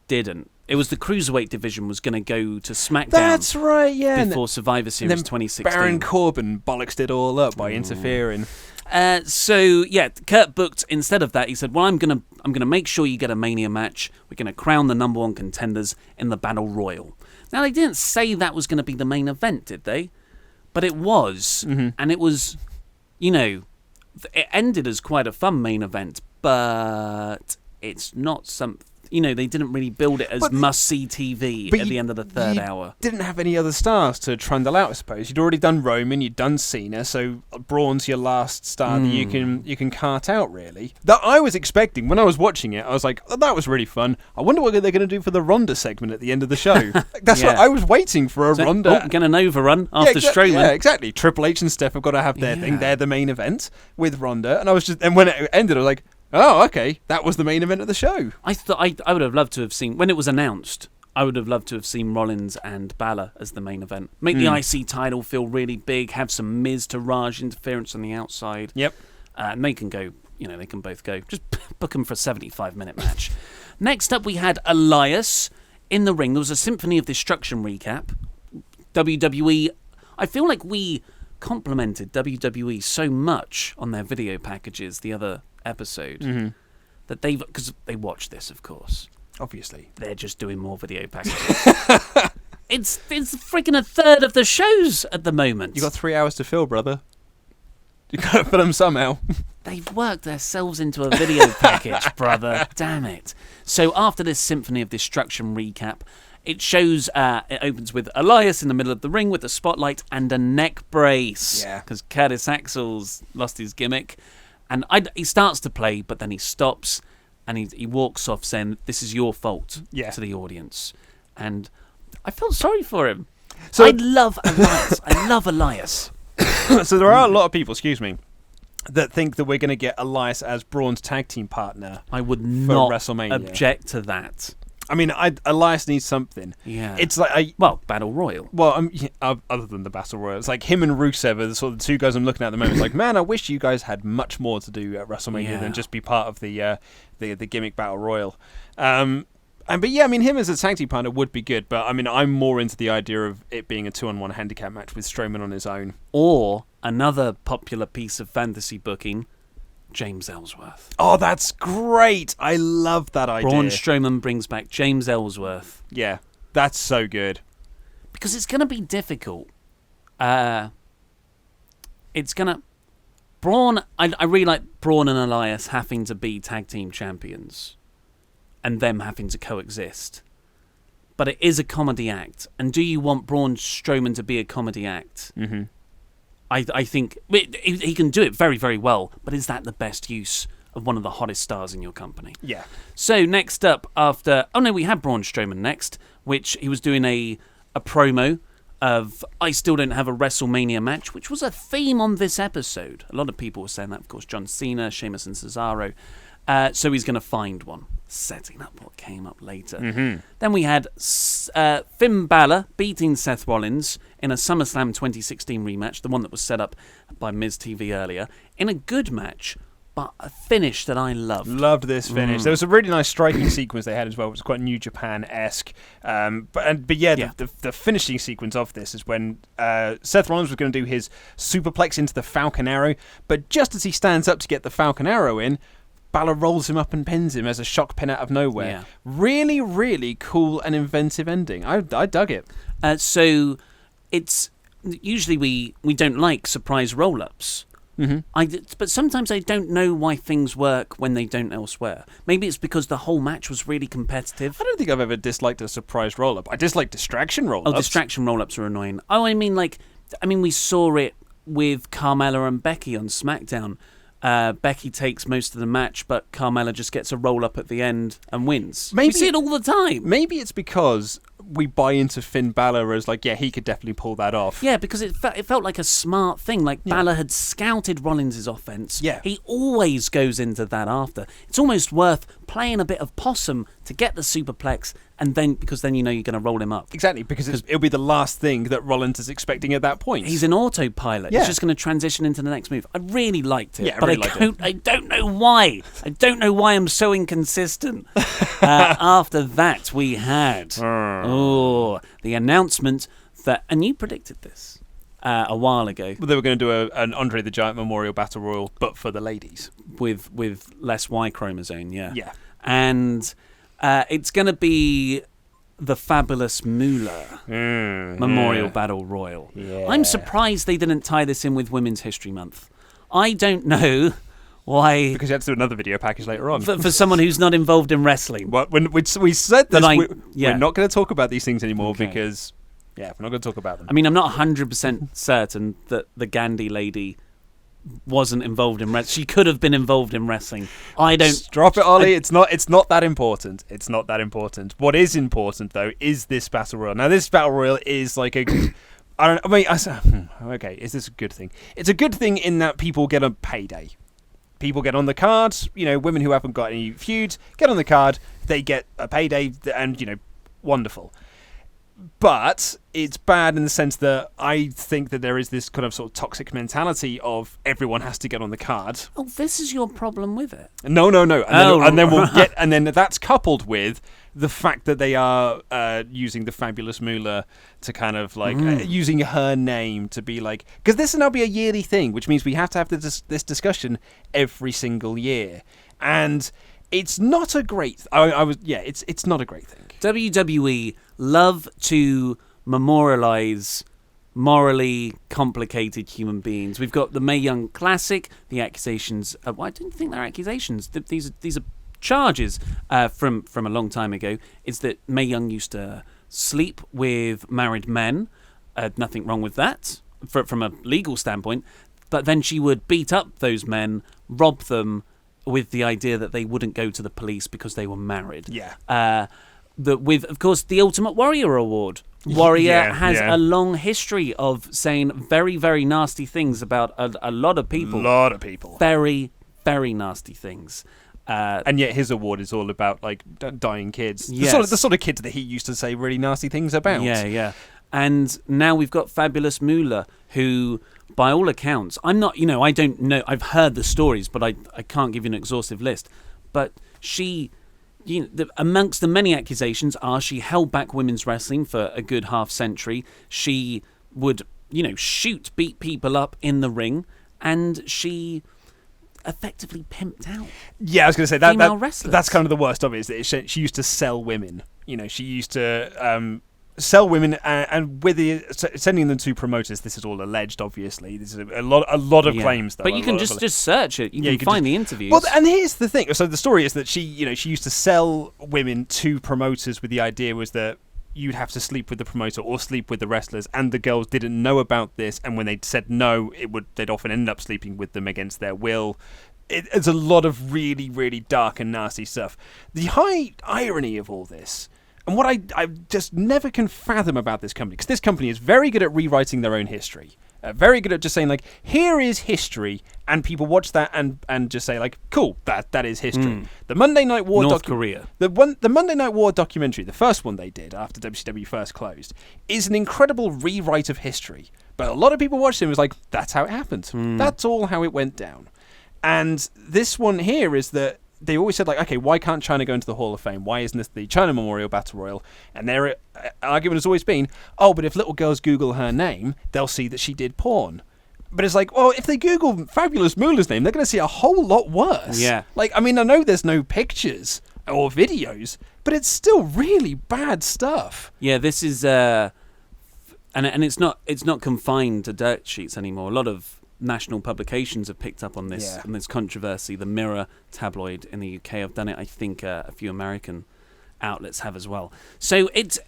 [SPEAKER 3] didn't. It was the Cruiserweight division was going to go to SmackDown.
[SPEAKER 4] That's right, yeah.
[SPEAKER 3] Before Survivor Series 2016.
[SPEAKER 4] Baron Corbin bollocksed it all up by interfering.
[SPEAKER 3] Kurt booked instead of that. He said, "Well, I'm gonna make sure you get a Mania match. We're gonna crown the number 1 contenders in the Battle Royal." Now they didn't say that was going to be the main event, did they? But it was, and it was, it ended as quite a fun main event, but it's not something they didn't really build it as must-see TV at the end of the third hour.
[SPEAKER 4] Didn't have any other stars to trundle out, I suppose. You'd already done Roman, you'd done Cena, so Braun's your last star that you can cart out, really. That I was expecting when I was watching it. I was like, oh, that was really fun. I wonder what they're going to do for the Ronda segment at the end of the show. That's what I was waiting for, Ronda.
[SPEAKER 3] Going an overrun after Strowman.
[SPEAKER 4] Yeah, exactly. Triple H and Steph have got to have their thing. They're the main event with Ronda, and when it ended, I was like, oh, okay, that was the main event of the show.
[SPEAKER 3] I would have loved to have seen, when it was announced, I would have loved to have seen Rollins and Balor as the main event. Make the IC title feel really big, have some Miz to Raj interference on the outside.
[SPEAKER 4] Yep.
[SPEAKER 3] And they can go, they can both go. Just book them for a 75-minute match. Next up, we had Elias in the ring. There was a Symphony of Destruction recap. WWE, I feel like we complimented WWE so much on their video packages the other episode that because they watched this, of course.
[SPEAKER 4] Obviously.
[SPEAKER 3] They're just doing more video packages. It's freaking a third of the shows at the moment.
[SPEAKER 4] You got 3 hours to fill, brother. You got to fill them somehow.
[SPEAKER 3] They've worked themselves into a video package, brother. Damn it. So after this Symphony of Destruction recap, it shows, it opens with Elias in the middle of the ring with a spotlight and a neck brace.
[SPEAKER 4] Yeah.
[SPEAKER 3] Because Curtis Axel's lost his gimmick. And he starts to play, but then he stops and he walks off saying, "This is your fault," to the audience. And I felt sorry for him. So I love Elias. I love Elias.
[SPEAKER 4] So there are a lot of people, that think that we're going to get Elias as Braun's tag team partner.
[SPEAKER 3] I would not
[SPEAKER 4] WrestleMania.
[SPEAKER 3] object to that.
[SPEAKER 4] I mean, Elias needs something.
[SPEAKER 3] Yeah.
[SPEAKER 4] It's like
[SPEAKER 3] Battle Royal.
[SPEAKER 4] Well, other than the Battle Royal, it's like him and Rusev are the sort of the two guys I'm looking at the moment. It's like, man, I wish you guys had much more to do at WrestleMania than just be part of the gimmick Battle Royal. Him as a tag team partner would be good, but I mean, I'm more into the idea of it being a 2-on-1 handicap match with Strowman on his own.
[SPEAKER 3] Or another popular piece of fantasy booking, James Ellsworth.
[SPEAKER 4] Oh, that's great! I love that idea.
[SPEAKER 3] Braun Strowman brings back James Ellsworth.
[SPEAKER 4] Yeah, that's so good.
[SPEAKER 3] Because it's going to be difficult. Braun, I really like Braun and Elias having to be tag team champions and them having to coexist. But it is a comedy act. And do you want Braun Strowman to be a comedy act? Mm-hmm. I think he can do it very, very well, but is that the best use of one of the hottest stars in your company?
[SPEAKER 4] Yeah.
[SPEAKER 3] So next up we had Braun Strowman next, which he was doing a promo of I still don't have a WrestleMania match, which was a theme on this episode. A lot of people were saying that, of course, John Cena, Sheamus and Cesaro. So he's going to find one, setting up what came up later. Mm-hmm. Then we had Finn Balor beating Seth Rollins in a SummerSlam 2016 rematch, the one that was set up by Miz TV earlier, in a good match, but a finish that I loved. Loved this finish. There was a really nice striking sequence they had as well. It was quite New Japan-esque. The finishing sequence of this is when Seth Rollins was going to do his superplex into the Falcon Arrow, but just as he stands up to get the Falcon Arrow in, Balor rolls him up and pins him as a shock pin out of nowhere. Yeah. Really, really cool and inventive ending. I dug it. So it's usually we don't like surprise roll-ups. Mm-hmm. But sometimes I don't know why things work when they don't elsewhere. Maybe it's because the whole match was really competitive.
[SPEAKER 4] I don't think I've ever disliked a surprise roll-up. I dislike distraction roll-ups.
[SPEAKER 3] Oh, distraction roll-ups are annoying. Oh, we saw it with Carmella and Becky on SmackDown. Becky takes most of the match, but Carmella just gets a roll-up at the end and wins. We see it all the time.
[SPEAKER 4] Maybe it's because we buy into Finn Balor as he could definitely pull that off.
[SPEAKER 3] Yeah, because it felt like a smart thing. Balor had scouted Rollins' offense.
[SPEAKER 4] Yeah.
[SPEAKER 3] He always goes into that after. It's almost worth playing a bit of possum to get the superplex, and then you're going to roll him up.
[SPEAKER 4] Exactly, because it'll be the last thing that Rollins is expecting at that point.
[SPEAKER 3] He's an autopilot.
[SPEAKER 4] Yeah.
[SPEAKER 3] He's just going to transition into the next move. I really liked it.
[SPEAKER 4] Yeah,
[SPEAKER 3] but I don't know why. I don't know why I'm so inconsistent. After that, we had the announcement that, and you predicted this a while ago.
[SPEAKER 4] Well, they were going to do an Andre the Giant Memorial Battle Royal, but for the ladies.
[SPEAKER 3] With less Y chromosome, yeah.
[SPEAKER 4] Yeah.
[SPEAKER 3] And it's going to be the fabulous Moolah Memorial Battle Royal.
[SPEAKER 4] Yeah.
[SPEAKER 3] I'm surprised they didn't tie this in with Women's History Month. I don't know Why?
[SPEAKER 4] Because you had to do another video package later on.
[SPEAKER 3] For someone who's not involved in wrestling.
[SPEAKER 4] Well, when we said this,
[SPEAKER 3] Yeah.
[SPEAKER 4] we're not going to talk about these things anymore
[SPEAKER 3] Okay.
[SPEAKER 4] because, we're not going to talk about them.
[SPEAKER 3] I mean, I'm not 100% certain that the Gandhi lady wasn't involved in wrestling. She could have been involved in wrestling. I don't...
[SPEAKER 4] Just drop it, Ollie. It's not that important. It's not that important. What is important, though, is this Battle Royal. Now, this Battle Royal is like a... okay, is this a good thing? It's a good thing in that people get a payday. People get on the card, women who haven't got any feuds get on the card, they get a payday, and, wonderful. But it's bad in the sense that I think that there is this kind of sort of toxic mentality of everyone has to get on the card.
[SPEAKER 3] Oh, this is your problem with it.
[SPEAKER 4] No. And then that's coupled with the fact that they are using the fabulous Moolah to kind of like using her name to be like, because this will now be a yearly thing, which means we have to have this discussion every single year, and it's not a great. It's not a great thing.
[SPEAKER 3] WWE love to memorialize morally complicated human beings. We've got the Mae Young Classic, the accusations. Well, I didn't think they're accusations. These are charges from a long time ago. Is that Mae Young used to sleep with married men. Nothing wrong with that from a legal standpoint. But then she would beat up those men, rob them, with the idea that they wouldn't go to the police because they were married.
[SPEAKER 4] Yeah.
[SPEAKER 3] With, of course, the Ultimate Warrior Award. Warrior has a long history of saying very, very nasty things about a lot of people. Very, very nasty things.
[SPEAKER 4] And yet his award is all about like dying kids.
[SPEAKER 3] Yes.
[SPEAKER 4] The sort of kids that he used to say really nasty things about.
[SPEAKER 3] Yeah. And now we've got Fabulous Moolah, who, by all accounts, I don't know. I've heard the stories, but I can't give you an exhaustive list. But she... amongst the many accusations are she held back women's wrestling for a good half century. She would, beat people up in the ring, and she effectively pimped out.
[SPEAKER 4] Yeah, I was going to say
[SPEAKER 3] female wrestlers.
[SPEAKER 4] That's kind of the worst of it. Is that she used to sell women. She used to sell women and with sending them to promoters. This is all alleged, obviously. This is a lot of claims, though.
[SPEAKER 3] But you can just search it. You can find the interviews.
[SPEAKER 4] Well, and here's the thing. So the story is that she used to sell women to promoters with the idea was that you'd have to sleep with the promoter or sleep with the wrestlers, and the girls didn't know about this. And when they said no, they'd often end up sleeping with them against their will. It's a lot of really, really dark and nasty stuff. The high irony of all this. And what I just never can fathom about this company, because this company is very good at rewriting their own history. Very good at just saying, like, here is history, and people watch that and just say, like, cool, that is history. The Monday Night War...
[SPEAKER 3] North Korea.
[SPEAKER 4] The Monday Night War documentary, the first one they did after WCW first closed, is an incredible rewrite of history. But a lot of people watched it and was like, that's how it happened. That's all how it went down. And this one here is that they always said, like, okay, why can't China go into the Hall of Fame? Why isn't this the China Memorial Battle Royal? And their argument has always been, but if little girls Google her name, they'll see that she did porn. But it's like, well, if they Google Fabulous Moolah's name, they're going to see a whole lot worse.
[SPEAKER 3] Yeah.
[SPEAKER 4] Like, I mean, I know there's no pictures or videos, but it's still really bad stuff.
[SPEAKER 3] Yeah, this is... and it's not confined to dirt sheets anymore. A lot of national publications have picked up on this and this controversy. The Mirror tabloid in the UK have done it. I think a few American outlets have as well. So it's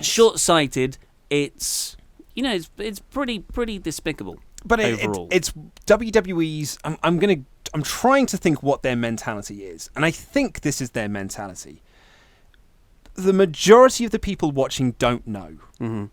[SPEAKER 3] short-sighted. It's it's pretty despicable.
[SPEAKER 4] But
[SPEAKER 3] overall,
[SPEAKER 4] it's WWE's. I'm trying to think what their mentality is, and I think this is their mentality. The majority of the people watching don't know. Mm-hmm.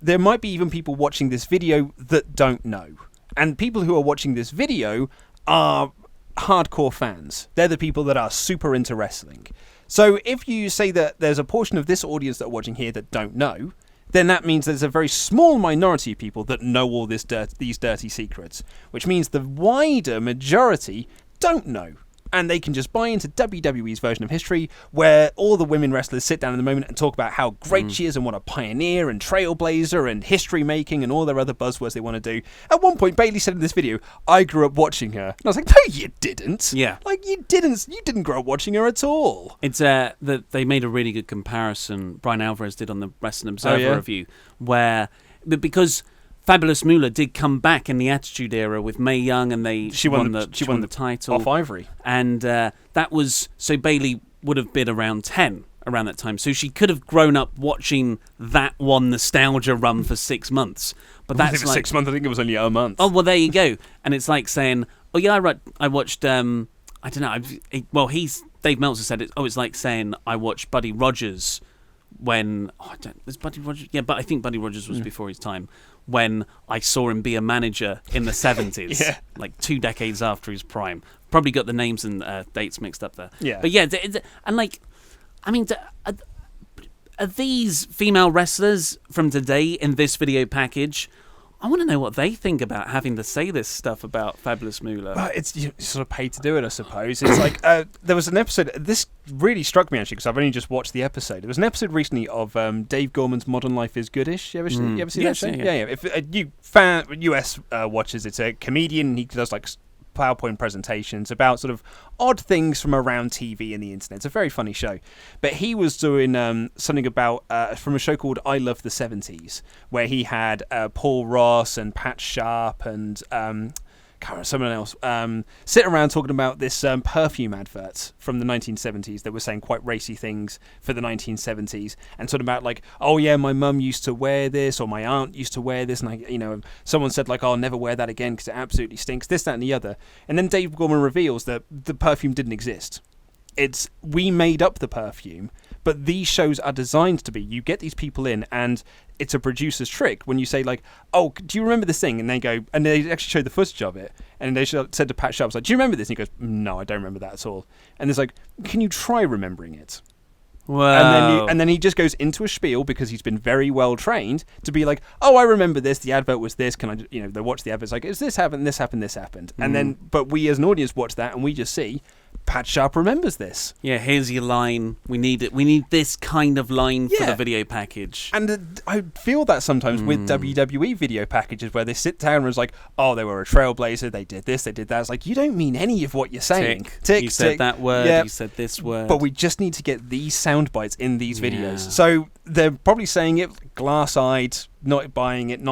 [SPEAKER 4] There might be even people watching this video that don't know. And people who are watching this video are hardcore fans. They're the people that are super into wrestling. So if you say that there's a portion of this audience that are watching here that don't know, then that means there's a very small minority of people that know all these dirty secrets, which means the wider majority don't know. And they can just buy into WWE's version of history, where all the women wrestlers sit down in the moment and talk about how great she is and what a pioneer and trailblazer and history making and all their other buzzwords they want to do. At one point, Bayley said in this video, "I grew up watching her," and I was like, "No, you didn't.
[SPEAKER 3] Yeah,
[SPEAKER 4] like you didn't grow up watching her at all."
[SPEAKER 3] It's that they made a really good comparison. Brian Alvarez did on the Wrestling Observer review, because Fabulous Moolah did come back in the Attitude Era with Mae Young, and she won the title
[SPEAKER 4] off Ivory.
[SPEAKER 3] And that was so Bayley would have been around 10 around that time, so she could have grown up watching that one nostalgia run for 6 months. But that's
[SPEAKER 4] like 6 months. I think it was only a month.
[SPEAKER 3] Oh well, there you go. And it's like saying, oh yeah, I watched. I don't know. Dave Meltzer said it. Oh, it's like saying I watched Buddy Rogers when there's Buddy Rogers. Yeah, but I think Buddy Rogers was before his time. When I saw him be a manager in the 70s,
[SPEAKER 4] yeah.
[SPEAKER 3] like 2 decades after his prime. Probably got the names and dates mixed up there.
[SPEAKER 4] Yeah.
[SPEAKER 3] But yeah, and like, I mean, are these female wrestlers from today in this video package? I want to know what they think about having to say this stuff about Fabulous Moolah.
[SPEAKER 4] Well, it's sort of paid to do it, I suppose. It's like there was an episode. This really struck me actually because I've only just watched the episode. There was an episode recently of Dave Gorman's Modern Life is Goodish. You ever see that show? Yeah. If you US watchers, it's a comedian. And he does like PowerPoint presentations about sort of odd things from around TV and the internet. It's a very funny show. But he was doing something about from a show called I Love the 70s, where he had Paul Ross and Pat Sharp and someone else sit around talking about this perfume advert from the 1970s that was saying quite racy things for the 1970s, and sort of about like, oh yeah, my mum used to wear this, or my aunt used to wear this, and someone said like, oh, I'll never wear that again because it absolutely stinks, this, that, and the other. And then Dave Gorman reveals that the perfume didn't exist. We made up the perfume, but these shows are designed to be. You get these people in, and it's a producer's trick when you say like, "Oh, do you remember this thing?" And they go, and they actually showed the footage of it, and they said to Pat Sharp, like, "Do you remember this?" And he goes, "No, I don't remember that at all." And it's like, "Can you try remembering it?"
[SPEAKER 3] Wow.
[SPEAKER 4] And then he just goes into a spiel because he's been very well trained to be like, "Oh, I remember this. The advert was this. Can I?" They watch the advert. It's like, "Is this happened? This happened. This happened." And then, but we as an audience watch that, and we just see Pat Sharp remembers this.
[SPEAKER 3] Yeah, here's your line. We need it. We need this kind of line for the video package.
[SPEAKER 4] And I feel that sometimes with WWE video packages where they sit down and it's like, oh, they were a trailblazer, they did this, they did that. It's like, you don't mean any of what you're saying.
[SPEAKER 3] Tick, you said that word, you said this word.
[SPEAKER 4] But we just need to get these sound bites in these videos. So they're probably saying it glass-eyed, not buying it,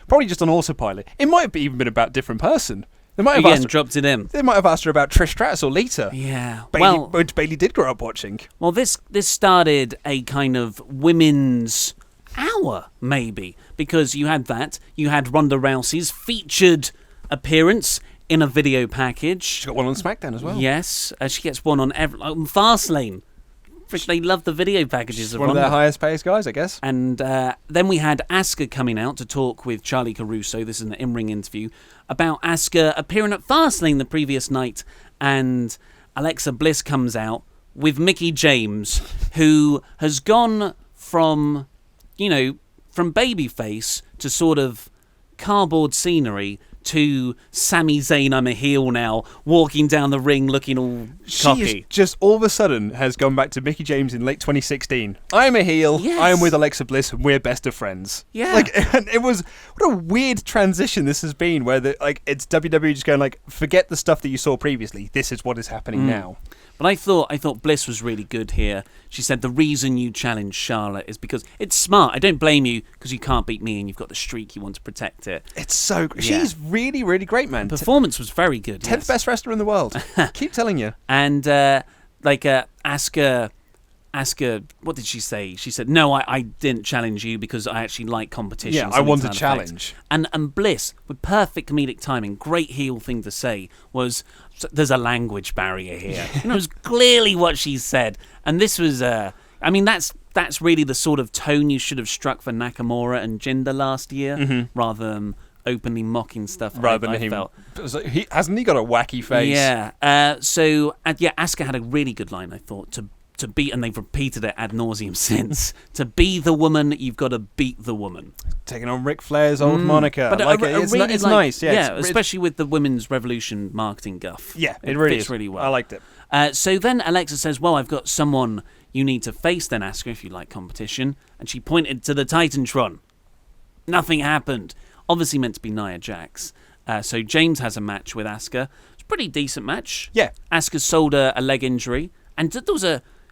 [SPEAKER 4] probably just on autopilot. It might have even been about a different person. They might have
[SPEAKER 3] dropped it in.
[SPEAKER 4] They might have asked her about Trish Stratus or Lita.
[SPEAKER 3] Yeah.
[SPEAKER 4] Which Bayley did grow up watching.
[SPEAKER 3] Well, this started a kind of women's hour, maybe, because you had Ronda Rousey's featured appearance in a video package.
[SPEAKER 4] She got one on Smackdown as well.
[SPEAKER 3] Yes, she gets one on Fastlane. They love the video packages.
[SPEAKER 4] One of their highest paid guys, I guess.
[SPEAKER 3] And then we had Asuka coming out to talk with Charlie Caruso. This is an in-ring interview about Asuka appearing at Fastlane the previous night. And Alexa Bliss comes out with Mickie James, who has gone from babyface to sort of cardboard scenery to Sami Zayn, I'm a heel now, walking down the ring looking all cocky.
[SPEAKER 4] She just all of a sudden has gone back to Mickie James in late 2016. I'm a heel.
[SPEAKER 3] Yes.
[SPEAKER 4] I am with Alexa Bliss. And we're best of friends.
[SPEAKER 3] Yeah.
[SPEAKER 4] It was, what a weird transition this has been, where it's WWE just going like, forget the stuff that you saw previously. This is what is happening now.
[SPEAKER 3] But I thought Bliss was really good here. She said the reason you challenged Charlotte is because it's smart. I don't blame you because you can't beat me and you've got the streak. You want to protect it.
[SPEAKER 4] It's so... She's really, really great, man.
[SPEAKER 3] The performance was very good.
[SPEAKER 4] 10th best wrestler in the world. Keep telling you.
[SPEAKER 3] And Asuka, what did she say? She said, no, I didn't challenge you because I actually like competition.
[SPEAKER 4] Yeah, I want a challenge.
[SPEAKER 3] And Bliss, with perfect comedic timing, great heel thing to say, was there's a language barrier here. And it was clearly what she said. And this was, that's really the sort of tone you should have struck for Nakamura and Jinder last year, rather than openly mocking stuff.
[SPEAKER 4] Rather than him. Hasn't he got a wacky face?
[SPEAKER 3] Yeah. Asuka had a really good line, I thought, to beat, and they've repeated it ad nauseum since. To be the woman, you've got to beat the woman.
[SPEAKER 4] Taking on Ric Flair's old moniker.
[SPEAKER 3] But
[SPEAKER 4] it's nice. Yeah,
[SPEAKER 3] especially with the Women's Revolution marketing guff.
[SPEAKER 4] Yeah, it really
[SPEAKER 3] fits
[SPEAKER 4] is.
[SPEAKER 3] really well.
[SPEAKER 4] I liked it.
[SPEAKER 3] So then Alexa says, well, I've got someone you need to face then, Asuka, if you like competition. And she pointed to the Titantron. Nothing happened. Obviously meant to be Nia Jax. So James has a match with Asuka. It's a pretty decent match.
[SPEAKER 4] Yeah.
[SPEAKER 3] Asuka sold a leg injury. And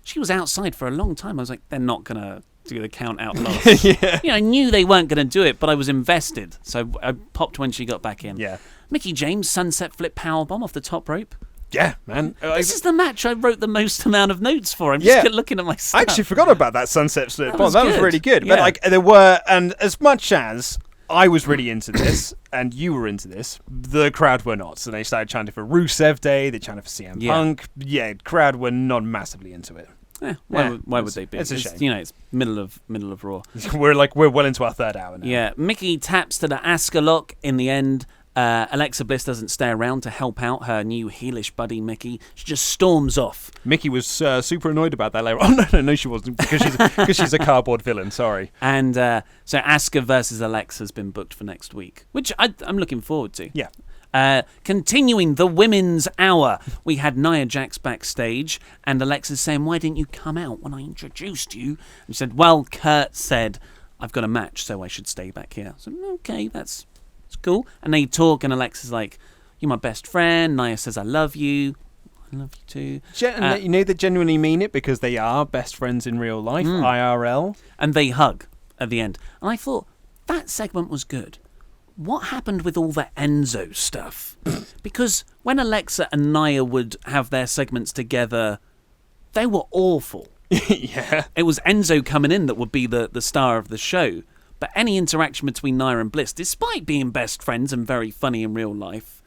[SPEAKER 3] she was outside for a long time. I was like, they're not going to do the count out loss.
[SPEAKER 4] Yeah.
[SPEAKER 3] I knew they weren't going to do it, but I was invested. So I popped when she got back in.
[SPEAKER 4] Yeah.
[SPEAKER 3] Mickie James, sunset flip powerbomb off the top rope.
[SPEAKER 4] Yeah, man.
[SPEAKER 3] This is the match I wrote the most amount of notes for. I'm just looking at my stuff.
[SPEAKER 4] I actually forgot about that sunset flip.
[SPEAKER 3] That was
[SPEAKER 4] really good.
[SPEAKER 3] Yeah.
[SPEAKER 4] But like there were, and as much as I was really into this, and you were into this, the crowd were not. So they started chanting for Rusev Day. They chanted for CM Punk. Yeah, crowd were not massively into it.
[SPEAKER 3] Why would they be?
[SPEAKER 4] It's a shame.
[SPEAKER 3] It's middle of Raw.
[SPEAKER 4] We're well into our third hour now.
[SPEAKER 3] Yeah, Mickie taps to the Asuka lock in the end. Alexa Bliss doesn't stay around to help out her new heelish buddy Mickie. She just storms off.
[SPEAKER 4] Mickie was super annoyed about that later. Oh no, she wasn't because she's a cardboard villain. Sorry.
[SPEAKER 3] And so Asuka versus Alexa has been booked for next week, which I'm looking forward to.
[SPEAKER 4] Yeah.
[SPEAKER 3] Continuing the women's hour, we had Nia Jax backstage, and Alexa's saying, "Why didn't you come out when I introduced you?" And she said, "Well, Kurt said I've got a match, so I should stay back here." So okay, that's cool. And they talk, and Alexa's like, "You're my best friend." Nia says, "I love you." I love you too.
[SPEAKER 4] You know they genuinely mean it because they are best friends in real life, IRL.
[SPEAKER 3] And they hug at the end. And I thought, that segment was good. What happened with all the Enzo stuff? Because when Alexa and Nia would have their segments together, they were awful.
[SPEAKER 4] Yeah.
[SPEAKER 3] It was Enzo coming in that would be the star of the show. But any interaction between Nia and Bliss, despite being best friends and very funny in real life...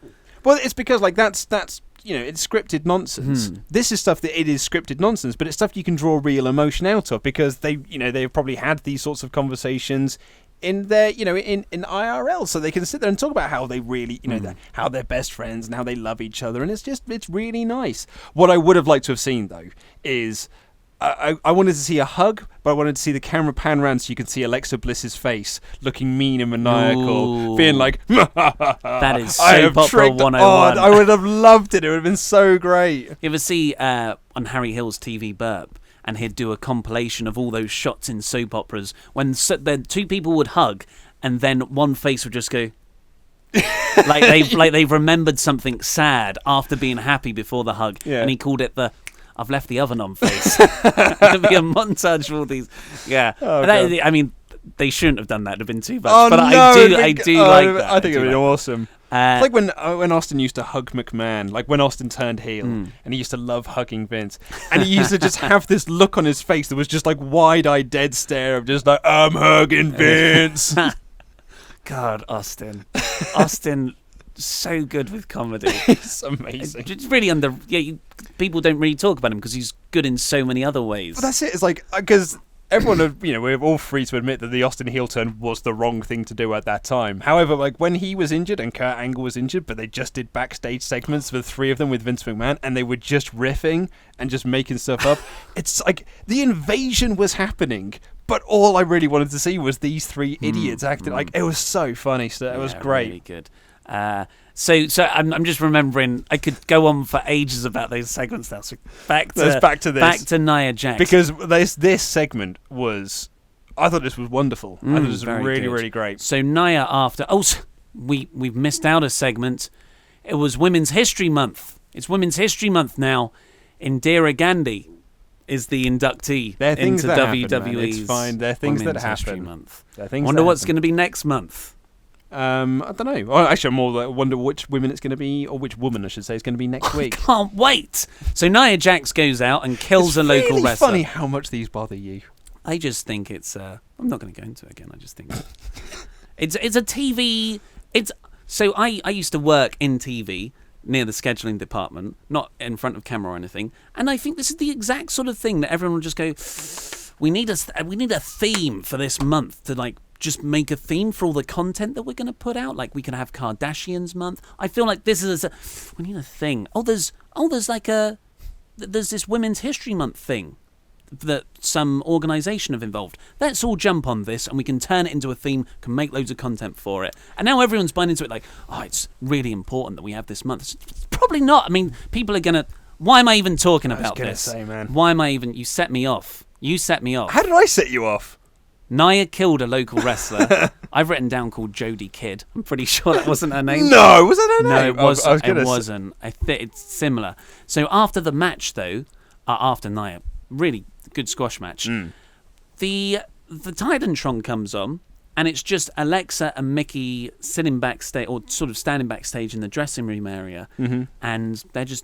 [SPEAKER 4] Well, it's because like that's it's scripted nonsense. This is stuff that it is scripted nonsense, but it's stuff you can draw real emotion out of because they've probably had these sorts of conversations in their in IRL, so they can sit there and talk about how they really how they're best friends and how they love each other, and it's really nice. What I would have liked to have seen though is I wanted to see a hug, but I wanted to see the camera pan around so you could see Alexa Bliss's face looking mean and maniacal, being like,
[SPEAKER 3] that is soap opera 101.
[SPEAKER 4] I would have loved it. It would have been so great.
[SPEAKER 3] You ever see on Harry Hill's TV Burp, and he'd do a compilation of all those shots in soap operas when the two people would hug, and then one face would just go... like they've remembered something sad after being happy before the hug, and he called it the "I've left the oven on" face. It'd be a montage of all these. Yeah, I mean, they shouldn't have done that. It'd have been too much. But I do like that.
[SPEAKER 4] I think it'd be awesome. It's like when Austin used to hug McMahon, like when Austin turned heel, and he used to love hugging Vince, and he used to just have this look on his face that was just like wide-eyed dead stare of just like, I'm hugging Vince.
[SPEAKER 3] God, Austin, so good with comedy.
[SPEAKER 4] It's amazing.
[SPEAKER 3] It's really people don't really talk about him because he's good in so many other ways.
[SPEAKER 4] Well, that's it. It's like because everyone, we're all free to admit that the Austin heel turn was the wrong thing to do at that time. However, like when he was injured and Kurt Angle was injured, but they just did backstage segments with three of them with Vince McMahon, and they were just riffing and just making stuff up. It's like the invasion was happening, but all I really wanted to see was these three idiots acting. Like it was so funny. So it was great.
[SPEAKER 3] Really good. So I'm just remembering. I could go on for ages about those segments now. So back to this. Back to Nia Jax,
[SPEAKER 4] because this segment was. I thought this was wonderful. I thought it was really great.
[SPEAKER 3] So Nia after. We've missed out a segment. It was Women's History Month. It's Women's History Month now. Indira Gandhi is the inductee into WWE's.
[SPEAKER 4] It's fine. They're things
[SPEAKER 3] Women's
[SPEAKER 4] that happen.
[SPEAKER 3] History Month.
[SPEAKER 4] Wonder
[SPEAKER 3] what's going to be next month.
[SPEAKER 4] I don't know. Well, actually, I'm more like wonder which women it's going to be, or which woman I should say is going to be next week.
[SPEAKER 3] I can't wait. So Nia Jax goes out and kills a local wrestler.
[SPEAKER 4] It's funny how much these bother you.
[SPEAKER 3] I just think it's. I'm not going to go into it again. I just think it's a TV. So I used to work in TV near the scheduling department, not in front of camera or anything, and I think this is the exact sort of thing that everyone will just go. We need a theme for this month to like. Just make a theme for all the content that we're going to put out. Like we can have Kardashians month. I feel like this is we need a thing. There's this Women's History Month thing that some organisation have involved. Let's all jump on this and we can turn it into a theme, can make loads of content for it. And now everyone's buying into it like, it's really important that we have this month. It's probably not. I mean, people are going to... Why am I even talking about this?
[SPEAKER 4] Say, man.
[SPEAKER 3] Why am I even... You set me off.
[SPEAKER 4] How did I set you off?
[SPEAKER 3] Nia killed a local wrestler. I've written down called Jodie Kidd. I'm pretty sure that wasn't her name.
[SPEAKER 4] No, was that her name?
[SPEAKER 3] No, it wasn't. I think it's similar. So after the match, though, after Nia, really good squash match, the Titantron comes on, and it's just Alexa and Mickey sitting backstage, or sort of standing backstage in the dressing room area, and they're just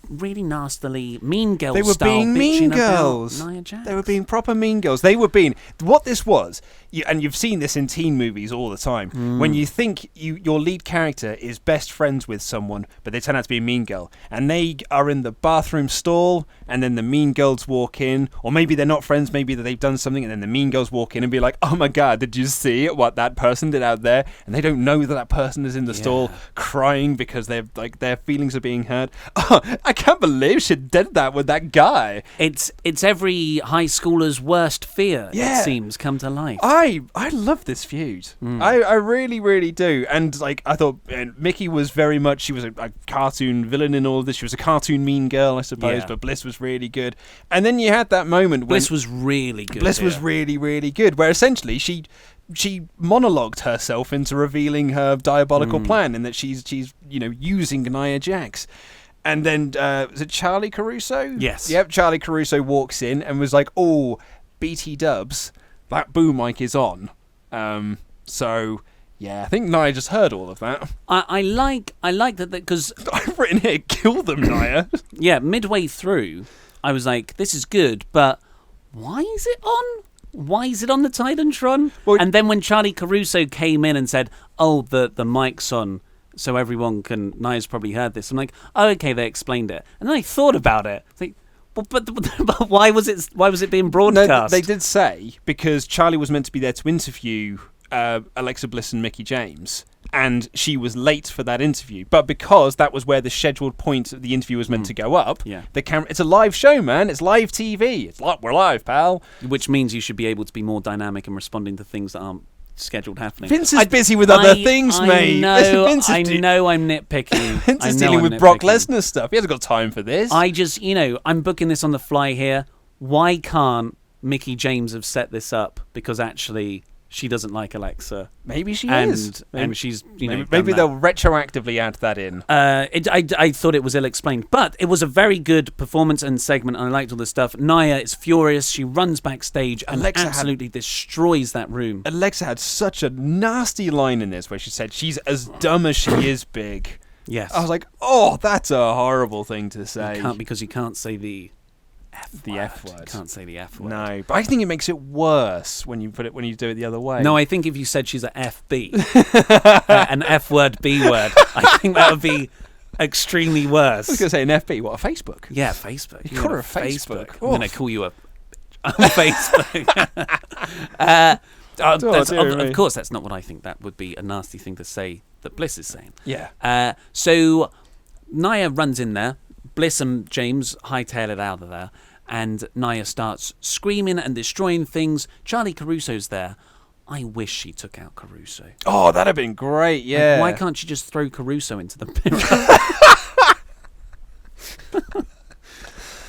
[SPEAKER 3] really nastily mean girl style.
[SPEAKER 4] They were being mean girls.
[SPEAKER 3] Nia Jax.
[SPEAKER 4] They were being proper mean girls. They were being what this was, and you've seen this in teen movies all the time. When you think your lead character is best friends with someone, but they turn out to be a mean girl, and they are in the bathroom stall, and then the mean girls walk in, or maybe they're not friends, maybe that they've done something, and then the mean girls walk in and be like, "Oh my god, did you see what that person did out there?" And they don't know that person is in the stall crying because their feelings are being hurt. Oh, I can't believe she did that with that guy.
[SPEAKER 3] It's every high schooler's worst fear.
[SPEAKER 4] Yeah.
[SPEAKER 3] It seems come to life.
[SPEAKER 4] I love this feud. I really, really do. And I thought Mickey was very much, she was a cartoon villain in all of this. She was a cartoon mean girl, I suppose, but Bliss was really good. And then you had that moment when
[SPEAKER 3] Bliss was really good.
[SPEAKER 4] Bliss was really, really good, where essentially she monologued herself into revealing her diabolical plan, and that she's using Nia Jax. And then was it Charlie Caruso?
[SPEAKER 3] Yes.
[SPEAKER 4] Yep, Charlie Caruso walks in and was like, "Oh, BT Dubs, that boom mic is on." So yeah, I think Nia just heard all of that.
[SPEAKER 3] I like that because
[SPEAKER 4] I've written here, "Kill them, Nia."
[SPEAKER 3] yeah, midway through, I was like, "This is good," but why is it on? Why is it on the Titantron?
[SPEAKER 4] Well,
[SPEAKER 3] and then when Charlie Caruso came in and said, "Oh, the mic's on, so everyone can," Nia's probably heard this. I'm like, "Oh, okay, they explained it." And then I thought about it. It's like, but why was it being broadcast?
[SPEAKER 4] No, they did say because Charlie was meant to be there to interview Alexa Bliss and Mickey James, and she was late for that interview. But because that was where the scheduled point of the interview was meant to go up, the camera. It's a live show, man. It's live TV. We're live, pal.
[SPEAKER 3] Which means you should be able to be more dynamic and responding to things that aren't scheduled happening.
[SPEAKER 4] Vince is busy with other things, mate.
[SPEAKER 3] I know I'm nitpicking.
[SPEAKER 4] Vince is dealing with Brock Lesnar stuff. He hasn't got time for this.
[SPEAKER 3] I just, I'm booking this on the fly here. Why can't Mickey James have set this up? Because actually, she doesn't like Alexa.
[SPEAKER 4] Maybe she is.
[SPEAKER 3] And she's,
[SPEAKER 4] maybe they'll retroactively add that in.
[SPEAKER 3] I thought it was ill-explained, but it was a very good performance and segment, and I liked all the stuff. Nia is furious. She runs backstage and absolutely destroys that room.
[SPEAKER 4] Alexa had such a nasty line in this where she said she's as dumb as she is big.
[SPEAKER 3] Yes.
[SPEAKER 4] I was like, oh, that's a horrible thing to say.
[SPEAKER 3] Because you can't say the F word. You can't say the F word.
[SPEAKER 4] No, but I think it makes it worse when you do it the other way.
[SPEAKER 3] No, I think if you said she's a FB, an F word, B word, I think that would be extremely worse.
[SPEAKER 4] I was going to say an FB. What, a Facebook?
[SPEAKER 3] Yeah, Facebook.
[SPEAKER 4] You call her a Facebook.
[SPEAKER 3] I'm going to call you a Facebook. Of course, that's not what I think. That would be a nasty thing to say that Bliss is saying.
[SPEAKER 4] Yeah.
[SPEAKER 3] So Nia runs in there. Bliss and James hightail it out of there, and Nia starts screaming and destroying things. Charlie Caruso's there. I wish she took out Caruso.
[SPEAKER 4] Oh, that'd have been great, yeah.
[SPEAKER 3] Why can't she just throw Caruso into the mirror?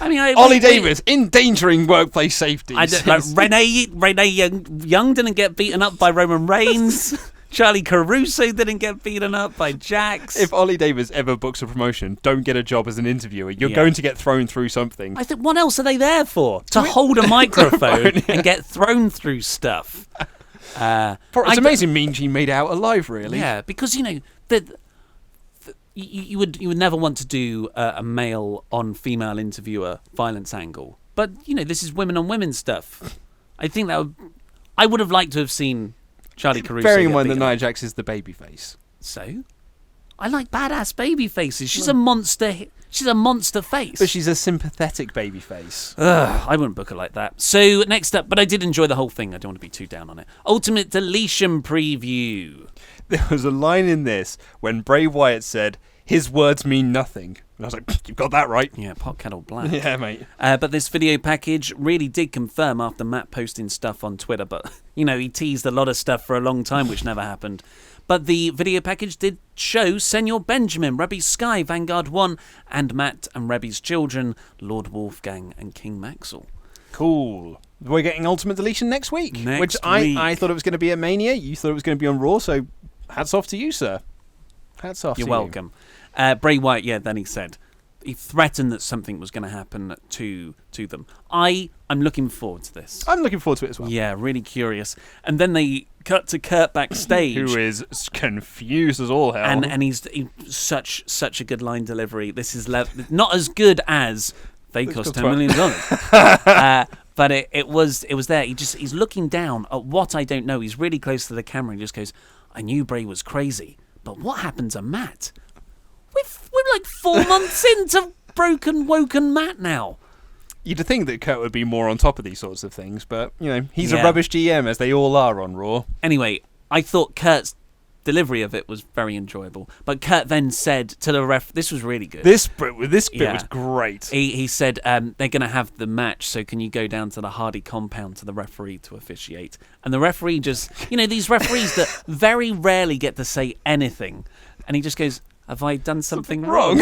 [SPEAKER 3] I mean,
[SPEAKER 4] Ollie Davis endangering workplace safety.
[SPEAKER 3] Renee Young didn't get beaten up by Roman Reigns. Charlie Caruso didn't get beaten up by Jax.
[SPEAKER 4] If Ollie Davis ever books a promotion, don't get a job as an interviewer. You're going to get thrown through something.
[SPEAKER 3] I think, what else are they there for? To hold a microphone and get thrown through stuff.
[SPEAKER 4] It's amazing Mean Gene made out alive, really.
[SPEAKER 3] Yeah, because, you would never want to do a male on female interviewer violence angle. But, this is women on women stuff. I think I would have liked to have seen Charlie Caruso.
[SPEAKER 4] Bearing in mind that Nia Jax is the babyface.
[SPEAKER 3] So? I like badass baby faces. She's a monster. She's a monster face.
[SPEAKER 4] But she's a sympathetic babyface.
[SPEAKER 3] I wouldn't book her like that. So, next up, but I did enjoy the whole thing. I don't want to be too down on it. Ultimate Deletion Preview.
[SPEAKER 4] There was a line in this when Bray Wyatt said, "His words mean nothing." And I was like, you've got that right.
[SPEAKER 3] Yeah, pot kettle black.
[SPEAKER 4] Yeah, mate.
[SPEAKER 3] But this video package really did confirm after Matt posting stuff on Twitter, but, he teased a lot of stuff for a long time, which never happened. But the video package did show Senor Benjamin, Rebby Sky, Vanguard 1, and Matt and Rebby's children, Lord Wolfgang and King Maxwell.
[SPEAKER 4] Cool. We're getting Ultimate Deletion next week. I thought it was going to be at Mania. You thought it was going to be on Raw, so hats off to you, sir. Hats off to you.
[SPEAKER 3] You're welcome. Bray Wyatt, then he said, threatened that something was going to happen to them. I'm looking forward to this.
[SPEAKER 4] I'm looking forward to it as well.
[SPEAKER 3] Yeah, really curious. And then they cut to Kurt backstage,
[SPEAKER 4] who is confused as all hell.
[SPEAKER 3] and he's such a good line delivery. This is not as good as they cost $10 million. But it was there. He's looking down at what I don't know. He's really close to the camera and just goes, "I knew Bray was crazy, but what happened to Matt? We're like 4 months into woken Matt now."
[SPEAKER 4] You'd think that Kurt would be more on top of these sorts of things, but, he's a rubbish GM, as they all are on Raw.
[SPEAKER 3] Anyway, I thought Kurt's delivery of it was very enjoyable. But Kurt then said to the ref, this was really good.
[SPEAKER 4] This bit was great.
[SPEAKER 3] He said, they're going to have the match, so can you go down to the Hardy compound to the referee to officiate? And the referee just, these referees that very rarely get to say anything. And he just goes, have I done something wrong?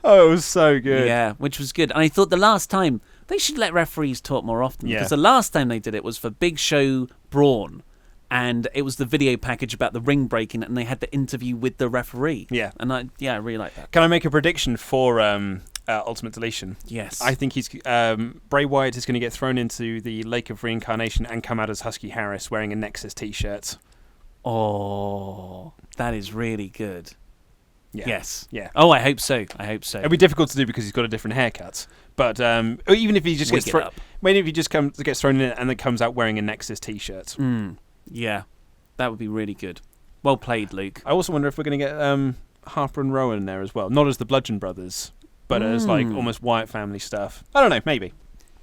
[SPEAKER 4] Oh, it was so good.
[SPEAKER 3] Yeah, which was good. And I thought the last time, they should let referees talk more often.
[SPEAKER 4] Yeah.
[SPEAKER 3] Because the last time they did it was for Big Show Braun. And it was the video package about the ring breaking, and they had the interview with the referee.
[SPEAKER 4] Yeah.
[SPEAKER 3] And I really like that.
[SPEAKER 4] Can I make a prediction for Ultimate Deletion?
[SPEAKER 3] Yes.
[SPEAKER 4] I think Bray Wyatt is going to get thrown into the Lake of Reincarnation and come out as Husky Harris wearing a Nexus t-shirt.
[SPEAKER 3] Oh, that is really good.
[SPEAKER 4] Yeah.
[SPEAKER 3] Yes.
[SPEAKER 4] Yeah.
[SPEAKER 3] Oh, I hope so.
[SPEAKER 4] It'll be difficult to do because he's got a different haircut. But even if he just gets thrown, maybe if he just gets thrown in and then comes out wearing a Nexus t-shirt.
[SPEAKER 3] Yeah, that would be really good. Well played, Luke.
[SPEAKER 4] I also wonder if we're going to get Harper and Rowan in there as well. Not as the Bludgeon Brothers, but as like almost Wyatt family stuff. I don't know, maybe.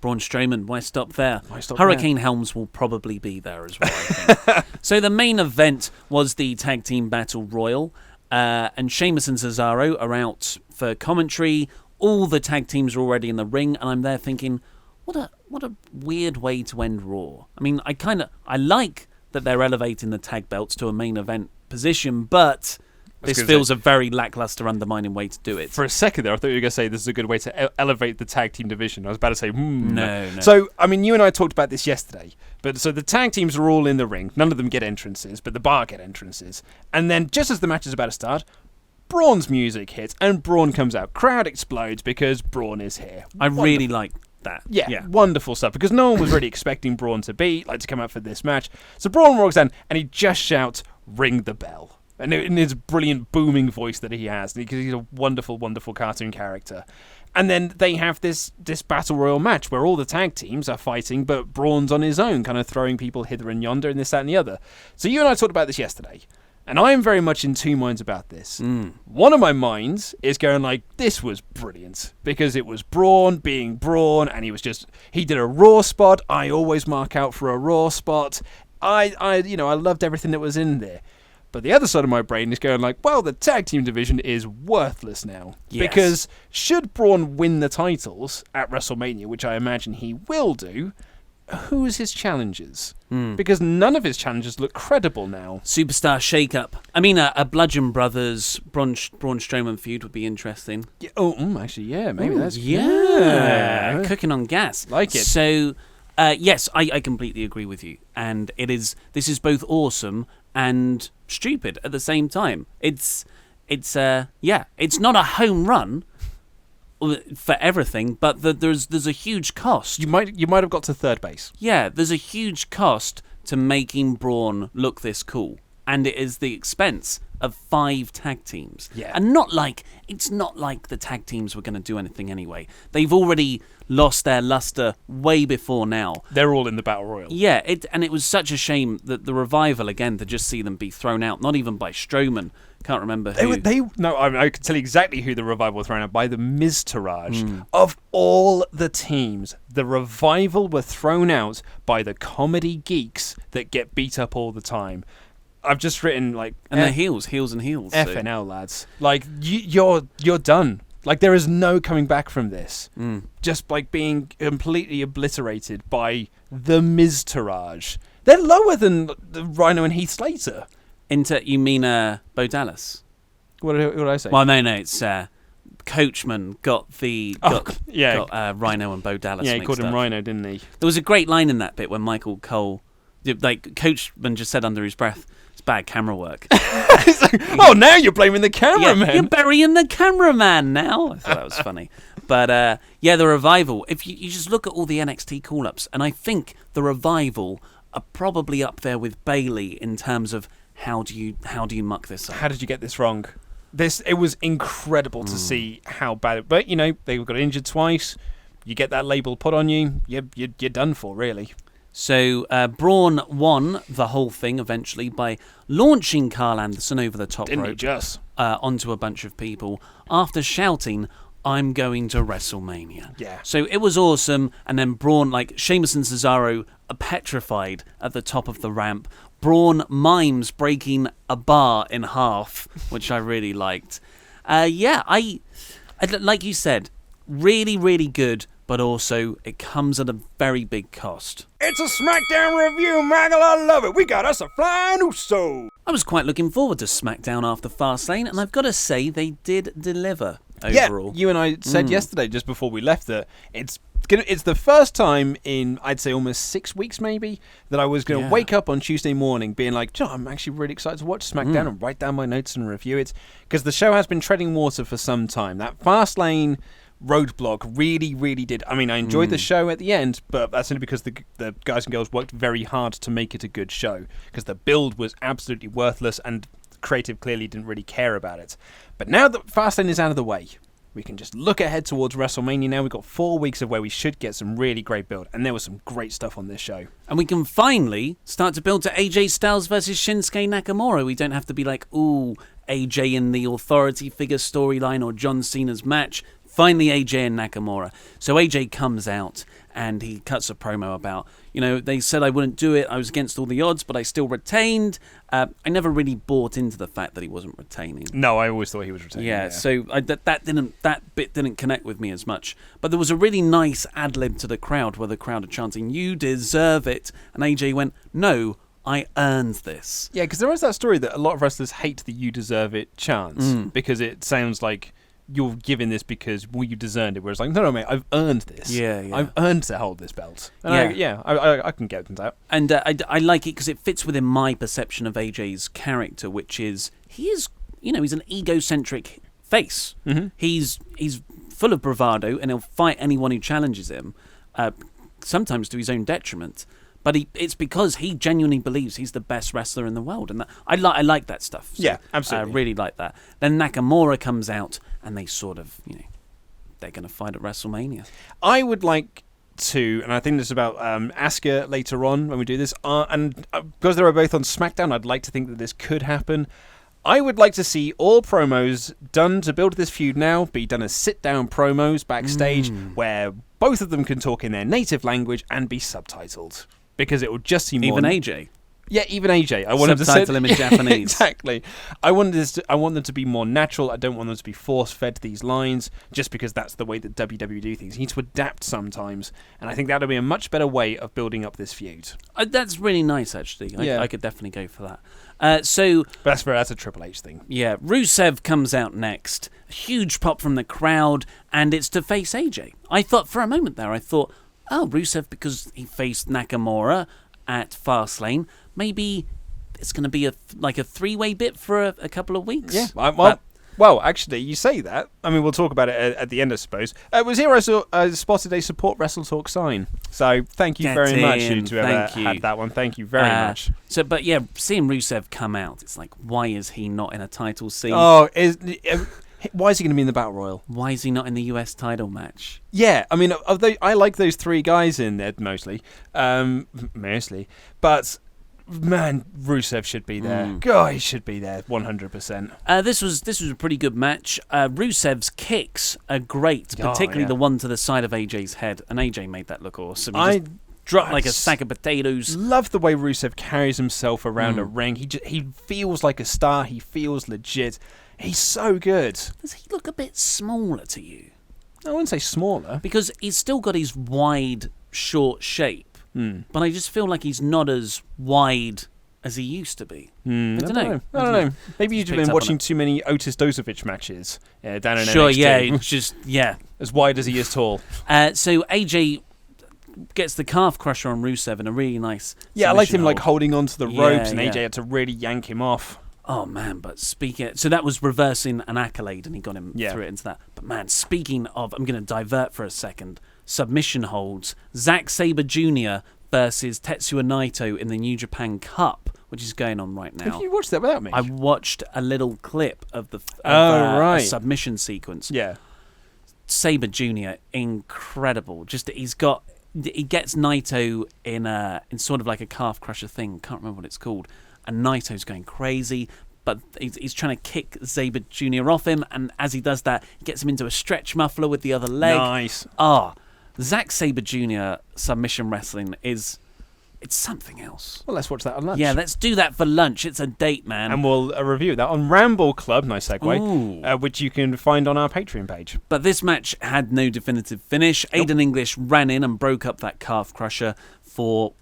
[SPEAKER 3] Braun Strowman, why stop there?
[SPEAKER 4] Stop
[SPEAKER 3] Hurricane Helms will probably be there as well, I think. So the main event was the Tag Team Battle Royal, and Sheamus and Cesaro are out for commentary. All the tag teams are already in the ring, and I'm there thinking, what a weird way to end Raw. I mean, I like that they're elevating the tag belts to a main event position, but this feels a very lackluster, undermining way to do it.
[SPEAKER 4] For a second there, I thought you were going to say this is a good way to elevate the tag team division. I was about to say,
[SPEAKER 3] No.
[SPEAKER 4] So, I mean, you and I talked about this yesterday. But so the tag teams are all in the ring. None of them get entrances, but the Bar get entrances. And then, just as the match is about to start, Braun's music hits, and Braun comes out. Crowd explodes because Braun is here.
[SPEAKER 3] I really like that.
[SPEAKER 4] Yeah, wonderful stuff. Because no one was really expecting Braun to come out for this match. So Braun walks down, and he just shouts, "Ring the bell." And in his brilliant booming voice that he has, because he's a wonderful, wonderful cartoon character. And then they have this Battle Royal match where all the tag teams are fighting, but Braun's on his own, kind of throwing people hither and yonder and this, that, and the other. So you and I talked about this yesterday. And I am very much in two minds about this. One of my minds is going like, this was brilliant. Because it was Braun being Braun, and he did a Raw spot. I always mark out for a Raw spot. I loved everything that was in there. But the other side of my brain is going like, well, the tag team division is worthless now.
[SPEAKER 3] Yes.
[SPEAKER 4] Because should Braun win the titles at WrestleMania, which I imagine he will do, who's his challengers? Because none of his challengers look credible now.
[SPEAKER 3] Superstar shake-up. I mean, a Bludgeon Brothers, Braun Strowman feud would be interesting.
[SPEAKER 4] Yeah, actually, yeah, maybe that's...
[SPEAKER 3] Yeah, cooking on gas.
[SPEAKER 4] Like it.
[SPEAKER 3] So, yes, I completely agree with you. And this is both awesome and stupid at the same time. It's not a home run for everything, but there's a huge cost.
[SPEAKER 4] You might have got to third base.
[SPEAKER 3] Yeah, there's a huge cost to making Braun look this cool, and it is the expense of 5 tag teams.
[SPEAKER 4] Yeah.
[SPEAKER 3] And it's not like the tag teams were going to do anything anyway. They've already lost their luster way before now.
[SPEAKER 4] They're all in the Battle Royal.
[SPEAKER 3] Yeah, and it was such a shame that the Revival, again, to just see them be thrown out, not even by Strowman. Can't remember who.
[SPEAKER 4] I can tell you exactly who the Revival were thrown out by. The Miztourage. Of all the teams, the Revival were thrown out by the comedy geeks that get beat up all the time. I've just written like...
[SPEAKER 3] And they're heels and heels.
[SPEAKER 4] FNL, lads. Like, you're done. Like, there is no coming back from this. Just like being completely obliterated by the Miztourage. They're lower than the Rhino and Heath Slater.
[SPEAKER 3] You mean Bo Dallas?
[SPEAKER 4] What did I say?
[SPEAKER 3] Well, no, it's Coachman got Rhino and Bo Dallas.
[SPEAKER 4] Yeah, he called him Rhino, didn't he?
[SPEAKER 3] There was a great line in that bit when Michael Cole, like Coachman just said under his breath, "It's bad camera work,"
[SPEAKER 4] It's like, oh, now you're blaming the cameraman.
[SPEAKER 3] You're burying the cameraman now. I thought that was funny. But the Revival, if you just look at all the NXT call-ups, and I think the Revival are probably up there with Bayley in terms of how do you muck this up?
[SPEAKER 4] How did you get this wrong? It was incredible to see how bad. But they got injured twice. You get that label put on you, you're done for, really.
[SPEAKER 3] So Braun won the whole thing eventually by launching Carl Anderson over the top
[SPEAKER 4] Didn't he
[SPEAKER 3] rope
[SPEAKER 4] just?
[SPEAKER 3] Onto a bunch of people after shouting, "I'm going to WrestleMania."
[SPEAKER 4] Yeah.
[SPEAKER 3] So it was awesome. And then Braun, like Sheamus and Cesaro, are petrified at the top of the ramp. Braun mimes breaking a bar in half, which I really liked. I like you said, really, really good, but also it comes at a very big cost.
[SPEAKER 1] It's a SmackDown review, Michael. I love it. We got us a flying Uso.
[SPEAKER 3] I was quite looking forward to SmackDown after Fastlane, and I've got to say they did deliver overall.
[SPEAKER 4] Yeah, you and I said yesterday, just before we left, that it's the first time in, I'd say, almost 6 weeks maybe, that I was going to wake up on Tuesday morning being like, I'm actually really excited to watch SmackDown and write down my notes and review it, because the show has been treading water for some time. That Fastlane roadblock really, really did. I mean, I enjoyed the show at the end, but that's only because the guys and girls worked very hard to make it a good show, because the build was absolutely worthless and creative clearly didn't really care about it. But now that Fastlane is out of the way, we can just look ahead towards WrestleMania now. We've got 4 weeks of where we should get some really great build, and there was some great stuff on this show.
[SPEAKER 3] And we can finally start to build to AJ Styles versus Shinsuke Nakamura. We don't have to be like, ooh, AJ in the authority figure storyline or John Cena's match. Finally, AJ and Nakamura. So AJ comes out and he cuts a promo about, they said I wouldn't do it. I was against all the odds, but I still retained. I never really bought into the fact that he wasn't retaining.
[SPEAKER 4] No, I always thought he was retaining.
[SPEAKER 3] Yeah, so that bit didn't connect with me as much. But there was a really nice ad-lib to the crowd where the crowd are chanting, "You deserve it." And AJ went, "No, I earned this."
[SPEAKER 4] Yeah, because there is that story that a lot of wrestlers hate the "you deserve it" chant, because it sounds like you're giving this because you deserved it, whereas like, no, mate, I've earned this.
[SPEAKER 3] Yeah.
[SPEAKER 4] I've earned to hold this belt. And I can get that. And
[SPEAKER 3] I like it because it fits within my perception of AJ's character, which is he's an egocentric face. Mm-hmm. He's full of bravado, and he'll fight anyone who challenges him, sometimes to his own detriment. But it's because he genuinely believes he's the best wrestler in the world, and I like that stuff. So,
[SPEAKER 4] yeah, absolutely.
[SPEAKER 3] I really like that. Then Nakamura comes out, and they sort of, they're going to fight at WrestleMania.
[SPEAKER 4] I would like to, and I think this is about Asuka later on when we do this, and because they were both on SmackDown, I'd like to think that this could happen. I would like to see all promos done to build this feud now be done as sit-down promos backstage where both of them can talk in their native language and be subtitled. Because it will just seem more...
[SPEAKER 3] Even AJ?
[SPEAKER 4] Yeah, even AJ. I want
[SPEAKER 3] subtitle him in Japanese.
[SPEAKER 4] Exactly. I want them to be more natural. I don't want them to be force-fed these lines just because that's the way that WWE do things. You need to adapt sometimes, and I think that would be a much better way of building up this feud.
[SPEAKER 3] That's really nice, actually. I could definitely go for that.
[SPEAKER 4] But that's a Triple H thing.
[SPEAKER 3] Yeah, Rusev comes out next. A huge pop from the crowd, and it's to face AJ. I thought for a moment there, Rusev, because he faced Nakamura at Fastlane, maybe it's going to be a three-way bit for a couple of weeks.
[SPEAKER 4] Yeah, well, actually, you say that. I mean, we'll talk about it at the end, I suppose. It was here I spotted a support WrestleTalk sign. So thank you very much to have had that one. Thank you very much.
[SPEAKER 3] So, but yeah, seeing Rusev come out, it's like, why is he not in a title scene?
[SPEAKER 4] Oh, why is he going to be in the Battle Royal?
[SPEAKER 3] Why is he not in the US title match?
[SPEAKER 4] Yeah, I mean, I like those three guys in there mostly. But man, Rusev should be there. God, he should be there 100%.
[SPEAKER 3] This was a pretty good match. Rusev's kicks are great, particularly the one to the side of AJ's head, and AJ made that look awesome. He just dropped like a sack of potatoes.
[SPEAKER 4] Love the way Rusev carries himself around a ring. He feels like a star. He feels legit. He's so good.
[SPEAKER 3] Does he look a bit smaller to you?
[SPEAKER 4] I wouldn't say smaller.
[SPEAKER 3] Because he's still got his wide, short shape. But I just feel like he's not as wide as he used to be. I don't know.
[SPEAKER 4] Maybe you've been watching too many Otis Dozovich matches down in NXT.
[SPEAKER 3] Sure, yeah.
[SPEAKER 4] As wide as he is tall.
[SPEAKER 3] So AJ gets the calf crusher on Rusev in a really nice
[SPEAKER 4] I liked him
[SPEAKER 3] hold.
[SPEAKER 4] holding onto the ropes, and AJ had to really yank him off.
[SPEAKER 3] Oh man, but so that was reversing an accolade, and he got him through it into that. But man, speaking of, I'm going to divert for a second. Submission holds: Zack Sabre Jr. versus Tetsuya Naito in the New Japan Cup, which is going on right now.
[SPEAKER 4] Have you watched that without me?
[SPEAKER 3] I watched a little clip of the
[SPEAKER 4] right.
[SPEAKER 3] submission sequence.
[SPEAKER 4] Yeah.
[SPEAKER 3] Sabre Jr. incredible. Just he gets Naito in sort of like a calf crusher thing. Can't remember what it's called. And Naito's going crazy, but he's trying to kick Sabre Jr. off him, and as he does that, he gets him into a stretch muffler with the other leg.
[SPEAKER 4] Nice.
[SPEAKER 3] Zack Sabre Jr. submission wrestling it's something else.
[SPEAKER 4] Well, let's watch that on lunch.
[SPEAKER 3] Yeah, let's do that for lunch. It's a date, man.
[SPEAKER 4] And we'll review that on Ramble Club, nice segue, which you can find on our Patreon page.
[SPEAKER 3] But this match had no definitive finish. Nope. Aiden English ran in and broke up that calf crusher for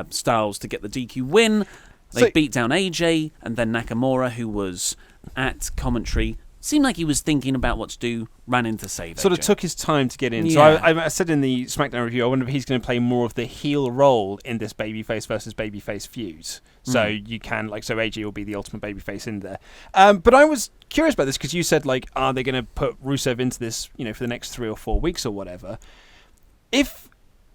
[SPEAKER 3] Styles to get the DQ win. They beat down AJ, and then Nakamura, who was at commentary, seemed like he was thinking about what to do, ran into save
[SPEAKER 4] Sort
[SPEAKER 3] AJ.
[SPEAKER 4] of took his time to get in.
[SPEAKER 3] Yeah.
[SPEAKER 4] So I said in the Smackdown review, I wonder if he's going to play more of the heel role in this babyface versus babyface feud. So you can, so AJ will be the ultimate babyface in there. But I was curious about this because you said, are they going to put Rusev into this, for the next 3 or 4 weeks or whatever? If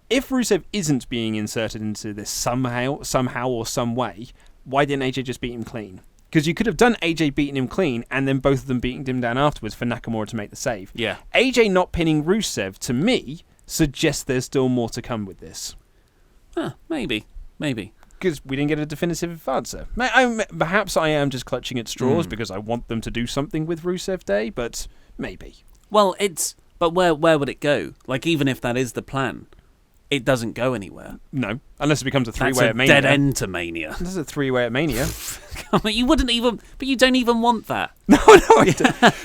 [SPEAKER 4] Rusev isn't being inserted into this somehow or some way, why didn't AJ just beat him clean? Because you could have done AJ beating him clean and then both of them beating him down afterwards for Nakamura to make the save.
[SPEAKER 3] Yeah.
[SPEAKER 4] AJ not pinning Rusev, to me, suggests there's still more to come with this.
[SPEAKER 3] Maybe.
[SPEAKER 4] Because we didn't get a definitive answer. Perhaps I am just clutching at straws because I want them to do something with Rusev Day, but maybe.
[SPEAKER 3] Well, but where would it go? Even if that is the plan, it doesn't go anywhere.
[SPEAKER 4] No, unless it becomes a three-way at Mania.
[SPEAKER 3] That's a dead end to Mania.
[SPEAKER 4] This is a three-way at Mania.
[SPEAKER 3] You wouldn't even, but you don't even want that.
[SPEAKER 4] No,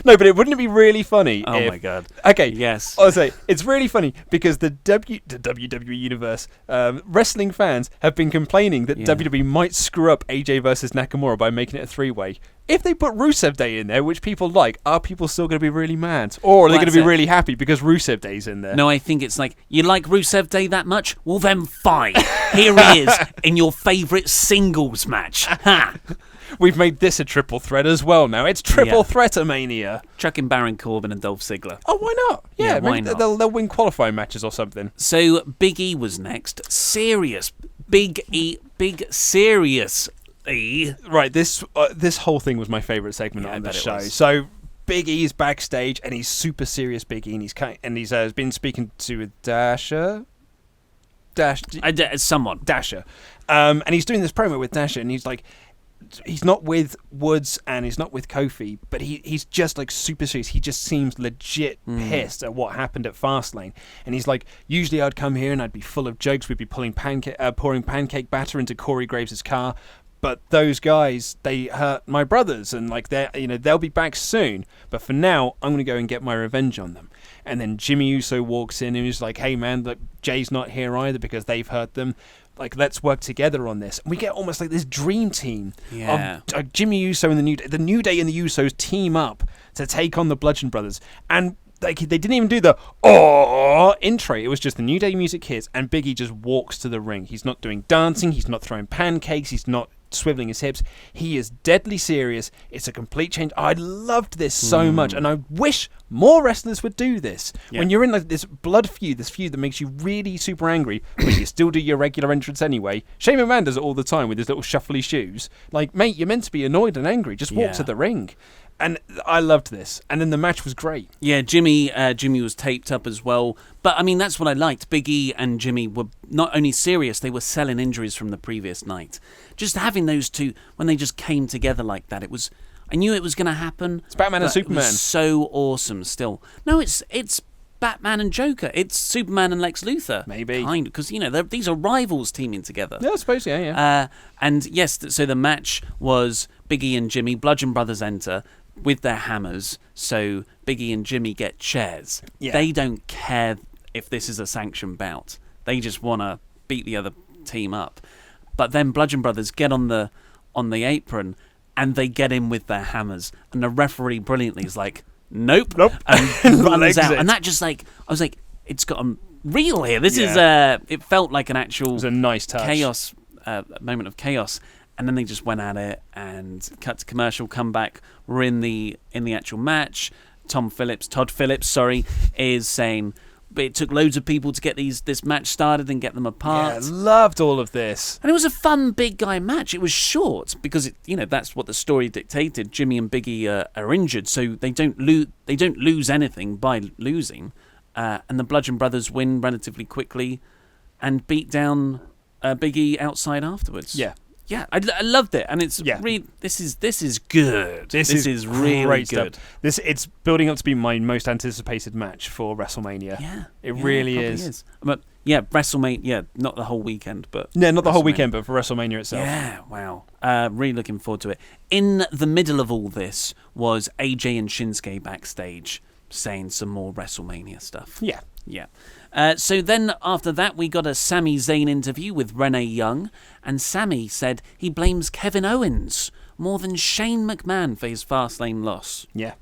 [SPEAKER 4] no, but wouldn't it be really funny?
[SPEAKER 3] Oh my god.
[SPEAKER 4] Okay,
[SPEAKER 3] yes.
[SPEAKER 4] I'll say it's really funny because the WWE Universe wrestling fans have been complaining that WWE might screw up AJ versus Nakamura by making it a three-way. If they put Rusev Day in there, which people like, are people still going to be really mad? Or are they going to be really happy because Rusev Day's in there?
[SPEAKER 3] No, I think it's you like Rusev Day that much? Well, then fine. Here he is in your favourite singles match. Ha!
[SPEAKER 4] We've made this a triple threat as well now. It's triple threat-a-mania.
[SPEAKER 3] Chuck in Baron Corbin and Dolph Ziggler.
[SPEAKER 4] Oh, why not? Yeah,
[SPEAKER 3] why
[SPEAKER 4] maybe
[SPEAKER 3] not?
[SPEAKER 4] They'll win qualifying matches or something.
[SPEAKER 3] So Big E was next. Serious. Big E. Big serious.
[SPEAKER 4] Right, this whole thing was my favourite segment on the show. So Big E's backstage, and he's super serious, Big E, and he's been speaking to Dasher.
[SPEAKER 3] Someone.
[SPEAKER 4] Dasher. And he's doing this promo with Dasher, and he's not with Woods and he's not with Kofi, but he's just super serious. He just seems legit pissed at what happened at Fastlane. And he's usually I'd come here and I'd be full of jokes. We'd be pouring pancake batter into Corey Graves' car. But those guys, they hurt my brothers, and they'll be back soon. But for now, I'm going to go and get my revenge on them. And then Jimmy Uso walks in and he's like, "Hey man, look, Jay's not here either because they've hurt them. Let's work together on this." And we get almost this dream team of Jimmy Uso and the New Day and the Usos team up to take on the Bludgeon Brothers. And they didn't even do the intro. It was just the New Day music hits, and Big E just walks to the ring. He's not doing dancing. He's not throwing pancakes. He's not swiveling his hips. He is deadly serious. It's a complete change. I loved this so much, and I wish more wrestlers would do this. When you're in this blood feud, this feud that makes you really super angry, but you still do your regular entrance anyway. Shane McMahon does it all the time with his little shuffly shoes. Mate, you're meant to be annoyed and angry. Just walk to the ring. And I loved this. And then the match was great.
[SPEAKER 3] Yeah, Jimmy was taped up as well. But, I mean, that's what I liked. Big E and Jimmy were not only serious, they were selling injuries from the previous night. Just having those two, when they just came together like that, I knew it was going to happen.
[SPEAKER 4] It's Batman and Superman.
[SPEAKER 3] It was so awesome still. No, it's Batman and Joker. It's Superman and Lex Luthor.
[SPEAKER 4] Maybe.
[SPEAKER 3] Because, these are rivals teaming together.
[SPEAKER 4] Yeah, I suppose, yeah.
[SPEAKER 3] And, yes, so the match was Big E and Jimmy, Bludgeon Brothers enter with their hammers, so Big E and Jimmy get chairs.
[SPEAKER 4] Yeah.
[SPEAKER 3] They don't care if this is a sanctioned bout. They just want to beat the other team up. But then Bludgeon Brothers get on the apron, and they get in with their hammers. And the referee brilliantly is like, nope. And runs out. And that just I was like, it's gotten real here. This is, it felt like an actual
[SPEAKER 4] it was a nice touch.
[SPEAKER 3] chaos, moment of chaos. and then they just went at it and cut to commercial, come back. We're in the actual match. Todd Phillips, is saying it took loads of people to get this match started and get them apart.
[SPEAKER 4] Yeah, loved all of this.
[SPEAKER 3] And it was a fun big guy match. It was short because that's what the story dictated. Jimmy and Biggie are injured, so they don't lose anything by losing. And the Bludgeon Brothers win relatively quickly and beat down Biggie outside afterwards. Yeah, I loved it, and it's really this is good. This is really good.
[SPEAKER 4] Stuff. It's building up to be my most anticipated match for WrestleMania.
[SPEAKER 3] Yeah,
[SPEAKER 4] it really is.
[SPEAKER 3] But WrestleMania. Yeah, not the whole weekend, but
[SPEAKER 4] not the whole weekend, but for WrestleMania itself.
[SPEAKER 3] Yeah, wow. Really looking forward to it. In the middle of all this was AJ and Shinsuke backstage saying some more WrestleMania stuff.
[SPEAKER 4] Yeah.
[SPEAKER 3] So then after that, we got a Sami Zayn interview with Renee Young, and Sami said he blames Kevin Owens more than Shane McMahon for his Fastlane loss.
[SPEAKER 4] Yeah.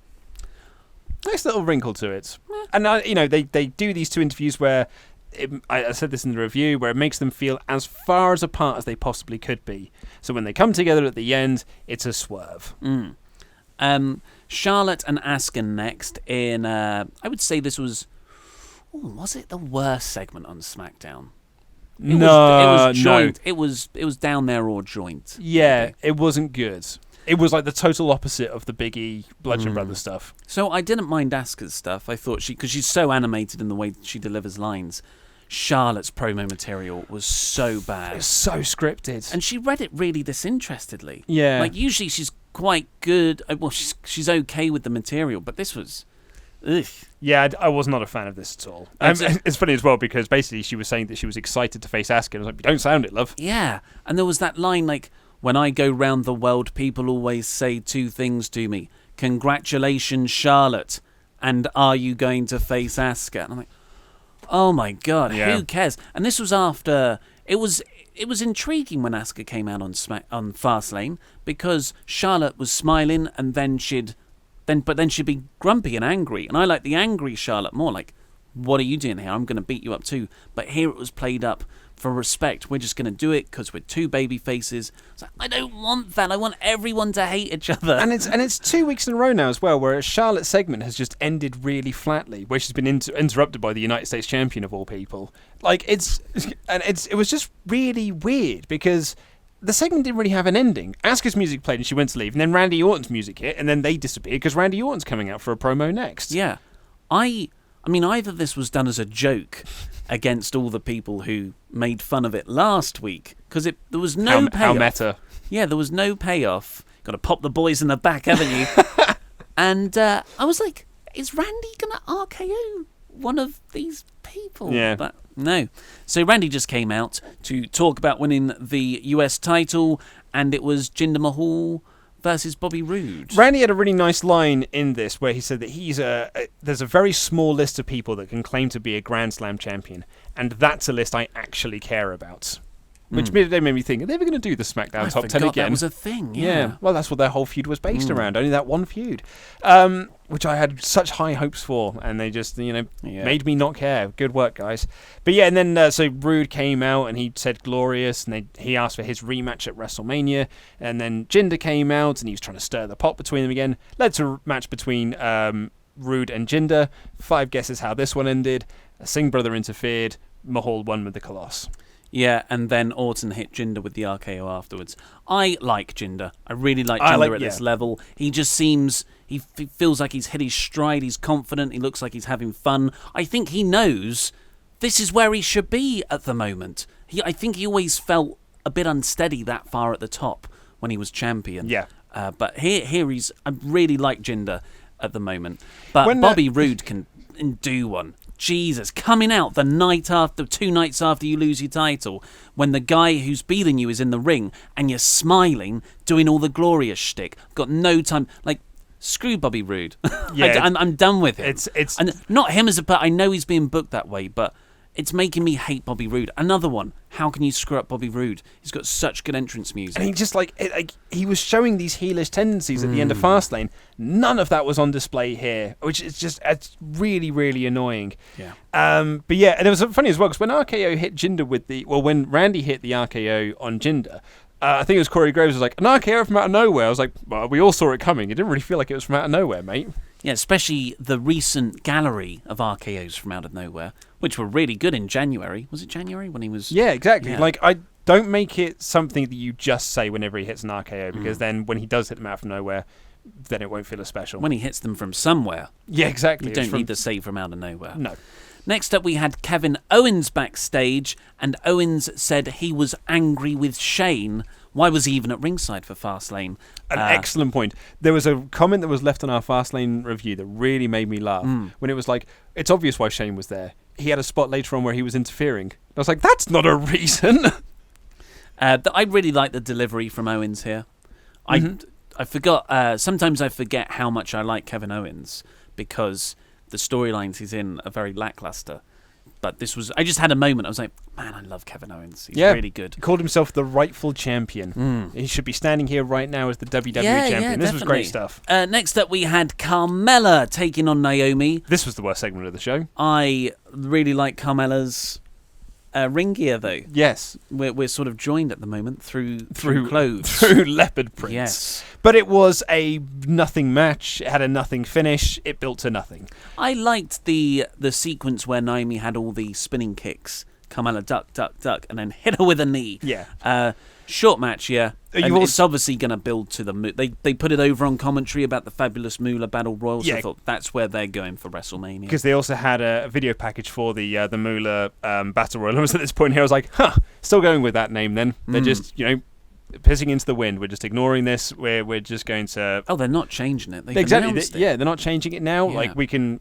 [SPEAKER 4] Nice little wrinkle to it. And, they do these two interviews where, I said this in the review, where it makes them feel as far as apart as they possibly could be. So when they come together at the end, it's a swerve.
[SPEAKER 3] Charlotte and Asuka next in, I would say this was... was it the worst segment on SmackDown? It was joint. No. It was down there or joint.
[SPEAKER 4] Yeah, it wasn't good. It was like the total opposite of the Big E Bludgeon Brothers stuff.
[SPEAKER 3] So I didn't mind Asuka's stuff. I thought because she's so animated in the way she delivers lines. Charlotte's promo material was so bad.
[SPEAKER 4] It was so scripted.
[SPEAKER 3] And she read it really disinterestedly.
[SPEAKER 4] Yeah.
[SPEAKER 3] Like usually she's quite good. Well, she's okay with the material, but this was... Ugh.
[SPEAKER 4] Yeah, I was not a fan of this at all. It's funny as well because basically she was saying that she was excited to face Asuka. I was like, don't sound it, love.
[SPEAKER 3] Yeah, and there was that line like, when I go round the world, people always say two things to me. Congratulations, Charlotte, and are you going to face Asuka? And I'm like, oh my God, who cares? And this was after... It was intriguing when Asuka came out on Fastlane because Charlotte was smiling and then she'd be grumpy and angry. And I like the angry Charlotte more. Like, what are you doing here? I'm going to beat you up too. But here it was played up for respect. We're just going to do it because we're two baby faces. It's like, I don't want that. I want everyone to hate each other.
[SPEAKER 4] And it's 2 weeks in a row now as well, where a Charlotte segment has just ended really flatly, where she's been interrupted by the United States champion of all people. Like it was just really weird because the segment didn't really have an ending. Asuka's music played and she went to leave, and then Randy Orton's music hit, and then they disappeared because Randy Orton's coming out for a promo next.
[SPEAKER 3] Yeah. I mean, either this was done as a joke against all the people who made fun of it last week, because there was no payoff.
[SPEAKER 4] How meta.
[SPEAKER 3] Yeah, there was no payoff. Got to pop the boys in the back, haven't you? And I was like, is Randy going to RKO one of these people?
[SPEAKER 4] Yeah.
[SPEAKER 3] But no. So Randy just came out to talk about winning the US title, and it was Jinder Mahal versus Bobby Roode.
[SPEAKER 4] Randy had a really nice line in this where he said that there's a very small list of people that can claim to be a Grand Slam champion, and that's a list I actually care about. Which made me think, are they ever going to do the SmackDown Top 10 again?
[SPEAKER 3] That was a thing, yeah.
[SPEAKER 4] Well, that's what their whole feud was based around, only that one feud. Which I had such high hopes for, and they just, made me not care. Good work, guys. But yeah, and then, so Roode came out, and he said glorious, and he asked for his rematch at WrestleMania, and then Jinder came out, and he was trying to stir the pot between them again. Led to a match between Roode and Jinder. 5 guesses how this one ended. A Singh brother interfered. Mahal won with the Colossus.
[SPEAKER 3] Yeah, and then Orton hit Jinder with the RKO afterwards. I like Jinder. I really like Jinder at this level. He just seems... He feels like he's hit his stride. He's confident. He looks like he's having fun. I think he knows this is where he should be at the moment. I think he always felt a bit unsteady that far at the top when he was champion.
[SPEAKER 4] Yeah.
[SPEAKER 3] But here he's... I really like Jinder at the moment. But Bobby Roode can do one. Jesus, coming out the night after, 2 nights after you lose your title, when the guy who's beating you is in the ring and you're smiling, doing all the glorious shtick. Got no time. Like, screw Bobby Roode.
[SPEAKER 4] Yeah,
[SPEAKER 3] I'm done with him.
[SPEAKER 4] It's
[SPEAKER 3] and not him as a... I know he's being booked that way, but it's making me hate Bobby Roode. Another one. How can you screw up Bobby Roode? He's got such good entrance music.
[SPEAKER 4] And he just he was showing these heelish tendencies at the end of Fastlane. None of that was on display here, which is it's really, really annoying.
[SPEAKER 3] Yeah.
[SPEAKER 4] But yeah, and it was funny as well because when RKO hit Jinder when Randy hit the RKO on Jinder, I think it was Corey Graves was like, an RKO from out of nowhere. I was like, well, we all saw it coming. It didn't really feel like it was from out of nowhere, mate.
[SPEAKER 3] Yeah, especially the recent gallery of RKOs from out of nowhere, which were really good in January. Was it January when he was...
[SPEAKER 4] Yeah, exactly.
[SPEAKER 3] Yeah.
[SPEAKER 4] Like, I don't make it something that you just say whenever he hits an RKO, because then when he does hit them out of nowhere, then it won't feel as special.
[SPEAKER 3] When he hits them from somewhere.
[SPEAKER 4] Yeah, exactly.
[SPEAKER 3] You don't need to say from out of nowhere.
[SPEAKER 4] No.
[SPEAKER 3] Next up, we had Kevin Owens backstage, and Owens said he was angry with Shane. Why was he even at ringside for Fastlane?
[SPEAKER 4] An excellent point. There was a comment that was left on our Fastlane review that really made me laugh when it was like, it's obvious why Shane was there. He had a spot later on where he was interfering. I was like, that's not a reason.
[SPEAKER 3] I really like the delivery from Owens here. I forgot. Sometimes I forget how much I like Kevin Owens because the storylines he's in are very lackluster. But this was... I just had a moment. I was like, man, I love Kevin Owens. He's really good.
[SPEAKER 4] He called himself the rightful champion. He should be standing here right now as the WWE champion. This was great stuff.
[SPEAKER 3] Next up, we had Carmella taking on Naomi.
[SPEAKER 4] This was the worst segment of the show.
[SPEAKER 3] I really like Carmella's ring gear, though.
[SPEAKER 4] Yes.
[SPEAKER 3] We're sort of joined at the moment through clothes.
[SPEAKER 4] Through leopard prints.
[SPEAKER 3] Yes.
[SPEAKER 4] But it was a nothing match. It had a nothing finish. It built to nothing.
[SPEAKER 3] I liked the sequence where Naomi had all the spinning kicks. Carmella duck, duck, duck, and then hit her with a knee.
[SPEAKER 4] Yeah.
[SPEAKER 3] Short match, yeah. And it's obviously going to build to the... They put it over on commentary about the fabulous Moolah Battle Royal, so I thought that's where they're going for WrestleMania.
[SPEAKER 4] Because they also had a video package for the Moolah Battle Royal. I was at this point here, I was like, still going with that name then. They're just, pissing into the wind. We're just ignoring this. We're just going to...
[SPEAKER 3] Oh, they're not changing it. They've
[SPEAKER 4] exactly.
[SPEAKER 3] announced it.
[SPEAKER 4] Yeah, they're not changing it now.
[SPEAKER 3] Yeah.
[SPEAKER 4] Like, we can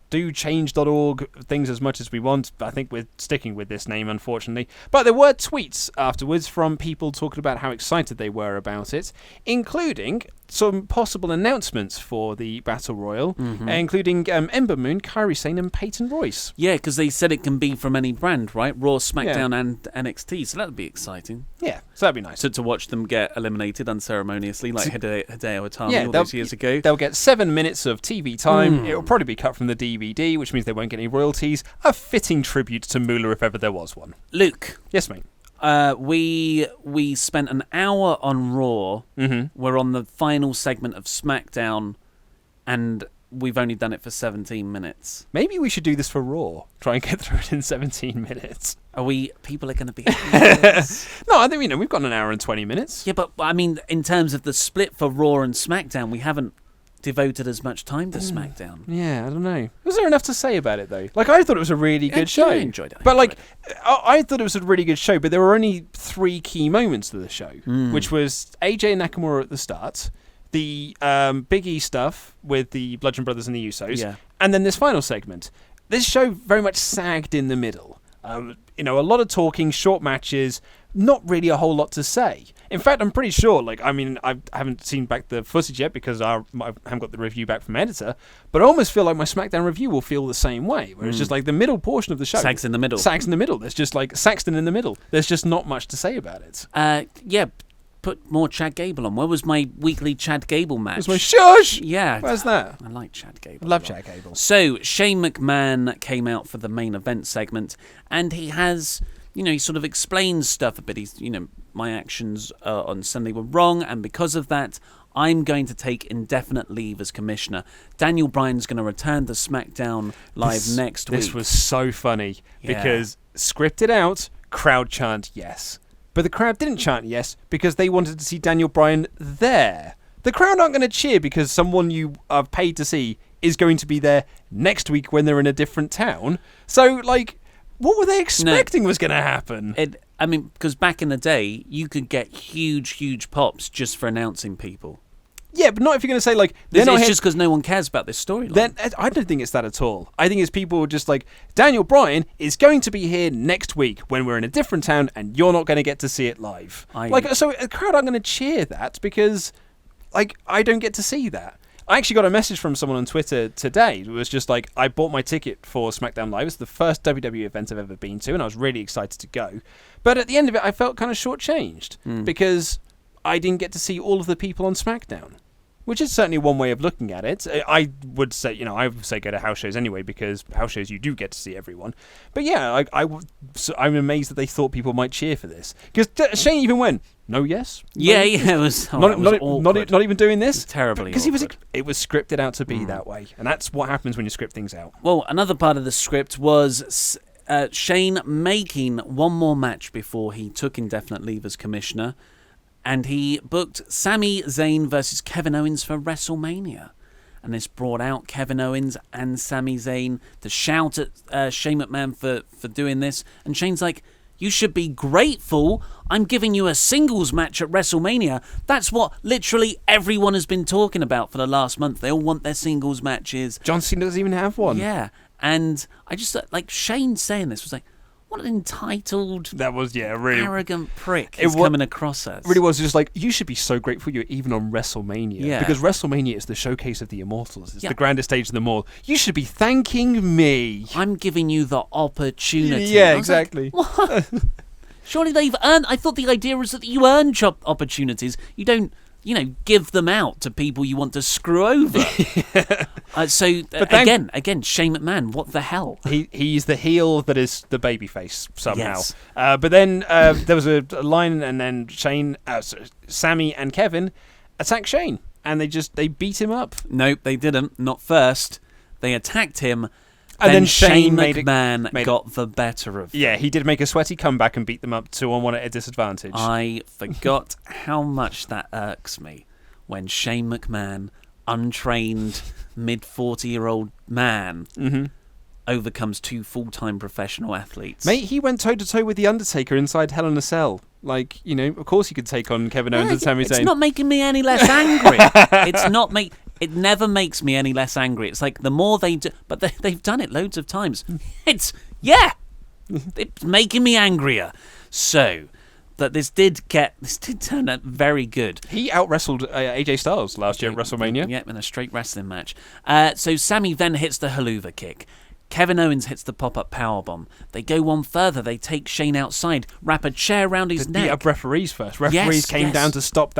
[SPEAKER 4] do change.org things as much as we want, but I think we're sticking with this name, unfortunately. But there were tweets afterwards from people talking about how excited they were about it, including some possible announcements for the Battle Royal, including Ember Moon, Kairi Sane, and Peyton Royce.
[SPEAKER 3] Yeah, because they said it can be from any brand, right? Raw, SmackDown, and NXT, so that would be exciting.
[SPEAKER 4] Yeah, so that'd be nice.
[SPEAKER 3] To watch them get eliminated unceremoniously, like Hideo Itami all those years ago.
[SPEAKER 4] They'll get 7 minutes of TV time. It'll probably be cut from the DVD, which means they won't get any royalties. A fitting tribute to Moolah if ever there was one.
[SPEAKER 3] Luke.
[SPEAKER 4] Yes, mate.
[SPEAKER 3] We spent an hour on Raw. We're on the final segment of SmackDown, and we've only done it for 17 minutes.
[SPEAKER 4] Maybe we should do this for Raw. Try and get through it in 17 minutes.
[SPEAKER 3] People are going to be happy with this?
[SPEAKER 4] No, I think we've got an hour and 20 minutes.
[SPEAKER 3] Yeah, but I mean, in terms of the split for Raw and SmackDown, we haven't devoted as much time to SmackDown.
[SPEAKER 4] Yeah, I don't know. Was there enough to say about it, though? Like, I thought it was a really good show.
[SPEAKER 3] I enjoyed it.
[SPEAKER 4] I thought it was a really good show, but there were only 3 key moments to the show, which was AJ Nakamura at the start, the Big E stuff with the Bludgeon Brothers and the Usos, and then this final segment. This show very much sagged in the middle. A lot of talking, short matches, not really a whole lot to say. In fact, I'm pretty sure, I haven't seen back the footage yet because I haven't got the review back from editor, but I almost feel like my SmackDown review will feel the same way, where it's just like the middle portion of the show.
[SPEAKER 3] Sags in the middle.
[SPEAKER 4] Sags in the middle. There's just like Saxton in the middle. There's just not much to say about it.
[SPEAKER 3] Put more Chad Gable on. Where was my weekly Chad Gable match?
[SPEAKER 4] It was my shush!
[SPEAKER 3] Yeah.
[SPEAKER 4] Where's that?
[SPEAKER 3] I like Chad Gable.
[SPEAKER 4] Love Chad Gable.
[SPEAKER 3] So, Shane McMahon came out for the main event segment, and he has, he sort of explains stuff a bit. He's, my actions on Sunday were wrong, and because of that, I'm going to take indefinite leave as commissioner. Daniel Bryan's going to return to SmackDown Live next week.
[SPEAKER 4] This was so funny because scripted out, crowd chant yes. But the crowd didn't chant yes because they wanted to see Daniel Bryan there. The crowd aren't going to cheer because someone you are paid to see is going to be there next week when they're in a different town. So, what were they expecting was going to happen?
[SPEAKER 3] Because back in the day, you could get huge pops just for announcing people.
[SPEAKER 4] Yeah, but not if you're going to say,
[SPEAKER 3] it's just because no one cares about this storyline.
[SPEAKER 4] I don't think it's that at all. I think it's people just Daniel Bryan is going to be here next week when we're in a different town and you're not going to get to see it live. So the crowd aren't going to cheer that because, I don't get to see that. I actually got a message from someone on Twitter today. It was just I bought my ticket for SmackDown Live. It's the first WWE event I've ever been to, and I was really excited to go. But at the end of it, I felt kind of shortchanged because I didn't get to see all of the people on SmackDown. which is certainly one way of looking at it. I would say go to house shows anyway, because house shows you do get to see everyone. But yeah, I'm amazed that they thought people might cheer for this, because Shane even went, no, yes,
[SPEAKER 3] Yeah, it was
[SPEAKER 4] not even doing this.
[SPEAKER 3] Terribly
[SPEAKER 4] because
[SPEAKER 3] awkward.
[SPEAKER 4] it was scripted out to be that way, and that's what happens when you script things out.
[SPEAKER 3] Well, another part of the script was Shane making one more match before he took indefinite leave as commissioner, and he booked Sami Zayn versus Kevin Owens for WrestleMania. And this brought out Kevin Owens and Sami Zayn to shout at Shane McMahon for doing this, and Shane's like, you should be grateful I'm giving you a singles match at WrestleMania. That's what literally everyone has been talking about for the last month. They all want their singles matches.
[SPEAKER 4] John Cena doesn't even have one.
[SPEAKER 3] Yeah. And I just thought, like, Shane saying this was like, what an entitled,
[SPEAKER 4] that was really
[SPEAKER 3] arrogant prick is coming across as.
[SPEAKER 4] It really was just like, you should be so grateful you're even on WrestleMania.
[SPEAKER 3] Yeah.
[SPEAKER 4] Because WrestleMania is the showcase of the Immortals. It's the grandest stage of them all. You should be thanking me.
[SPEAKER 3] I'm giving you the opportunity.
[SPEAKER 4] Yeah, exactly.
[SPEAKER 3] Like, what? Surely they've earned. I thought the idea was that you earn job opportunities. You don't, give them out to people you want to screw over. Again, Shane McMahon, what the hell?
[SPEAKER 4] He's the heel that is the babyface somehow.
[SPEAKER 3] Yes.
[SPEAKER 4] But then there was a line, and then Sami and Kevin attacked Shane, and they beat him up.
[SPEAKER 3] Nope, they didn't. Not first. They attacked him.
[SPEAKER 4] And then
[SPEAKER 3] Shane
[SPEAKER 4] Shane
[SPEAKER 3] McMahon got the better of them.
[SPEAKER 4] Yeah, he did make a sweaty comeback and beat them up 2-on-1 at a disadvantage.
[SPEAKER 3] I forgot how much that irks me when Shane McMahon, untrained mid-40-year-old man, overcomes two full-time professional athletes.
[SPEAKER 4] Mate, he went toe-to-toe with The Undertaker inside Hell in a Cell. Like, of course he could take on Kevin Owens and Sami Zayn.
[SPEAKER 3] It's not making me any less angry. It never makes me any less angry. It's like the more they do, but they've done it loads of times. It's making me angrier. So that this did turn out very good.
[SPEAKER 4] He out-wrestled AJ Styles last year at WrestleMania.
[SPEAKER 3] Yeah, in a straight wrestling match. So Sami then hits the haluva kick. Kevin Owens hits the pop-up powerbomb. They go one further. They take Shane outside, wrap a chair around his neck.
[SPEAKER 4] Beat up referees first. Referees came down to stop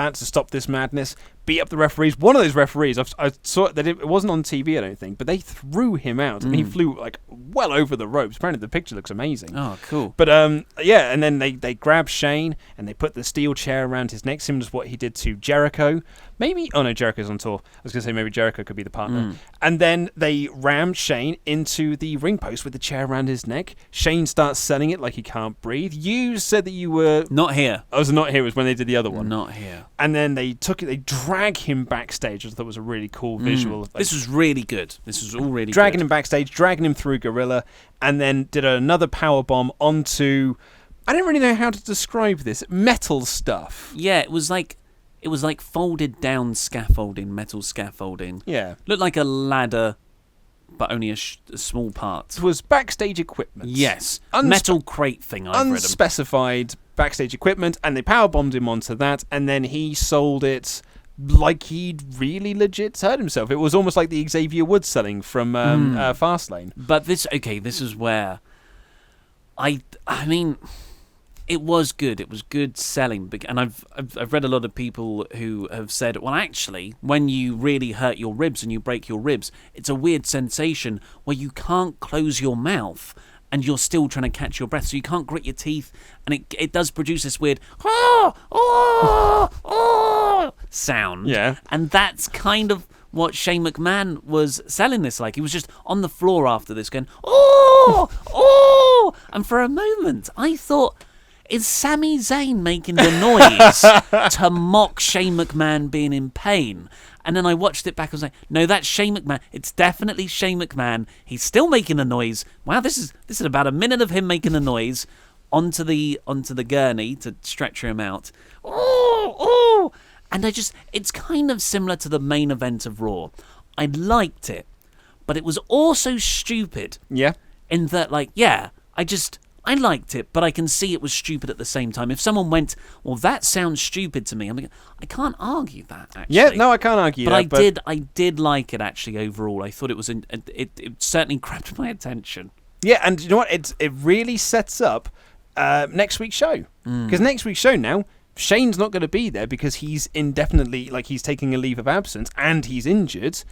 [SPEAKER 4] this madness. Beat up the referees. One of those referees, I saw that it wasn't on TV, I don't think, but they threw him out. I mean, he flew like well over the ropes. Apparently, the picture looks amazing.
[SPEAKER 3] Oh, cool.
[SPEAKER 4] But and then they grab Shane and they put the steel chair around his neck, similar to what he did to Jericho. No, Jericho's on tour. I was going to say maybe Jericho could be the partner. And then they rammed Shane into the ring post with the chair around his neck. Shane starts selling it like he can't breathe. You said that you were...
[SPEAKER 3] Not here.
[SPEAKER 4] I was not here. It was when they did the other one.
[SPEAKER 3] Not here.
[SPEAKER 4] And then they drag him backstage, which I thought was a really cool visual. Like,
[SPEAKER 3] this was really good. This was all really
[SPEAKER 4] dragging
[SPEAKER 3] good.
[SPEAKER 4] him backstage, dragging him through Gorilla, and then did another powerbomb onto... I don't really know how to describe this. Metal stuff.
[SPEAKER 3] Yeah, it was like folded down scaffolding, metal scaffolding.
[SPEAKER 4] Yeah.
[SPEAKER 3] Looked like a ladder, but only a small part.
[SPEAKER 4] It was backstage equipment.
[SPEAKER 3] Yes. Metal crate thing, I've read 'em.
[SPEAKER 4] Unspecified backstage equipment, and they powerbombed him onto that, and then he sold it like he'd really legit hurt himself. It was almost like the Xavier Woods selling from Fastlane.
[SPEAKER 3] But this is where I mean... It was good. It was good selling, and I've read a lot of people who have said, well, actually, when you really hurt your ribs and you break your ribs, it's a weird sensation where you can't close your mouth and you're still trying to catch your breath, so you can't grit your teeth, and it does produce this weird sound.
[SPEAKER 4] Yeah,
[SPEAKER 3] and that's kind of what Shane McMahon was selling this like. He was just on the floor after this going, and for a moment I thought, is Sami Zayn making the noise to mock Shane McMahon being in pain? And then I watched it back and was like, no, that's Shane McMahon. It's definitely Shane McMahon. He's still making the noise. Wow, this is about a minute of him making the noise onto the gurney to stretcher him out. And it's kind of similar to the main event of Raw. I liked it, but it was also stupid.
[SPEAKER 4] Yeah.
[SPEAKER 3] In that, I liked it, but I can see it was stupid at the same time. If someone went, well, that sounds stupid to me, I'm like, I can't argue that, actually.
[SPEAKER 4] Yeah, no, I can't argue
[SPEAKER 3] that.
[SPEAKER 4] But
[SPEAKER 3] I did like it, actually, overall. I thought it was, it certainly grabbed my attention.
[SPEAKER 4] Yeah, and you know what? It really sets up next week's show. Because next week's show now, Shane's not going to be there because he's indefinitely, like, he's taking a leave of absence and he's injured,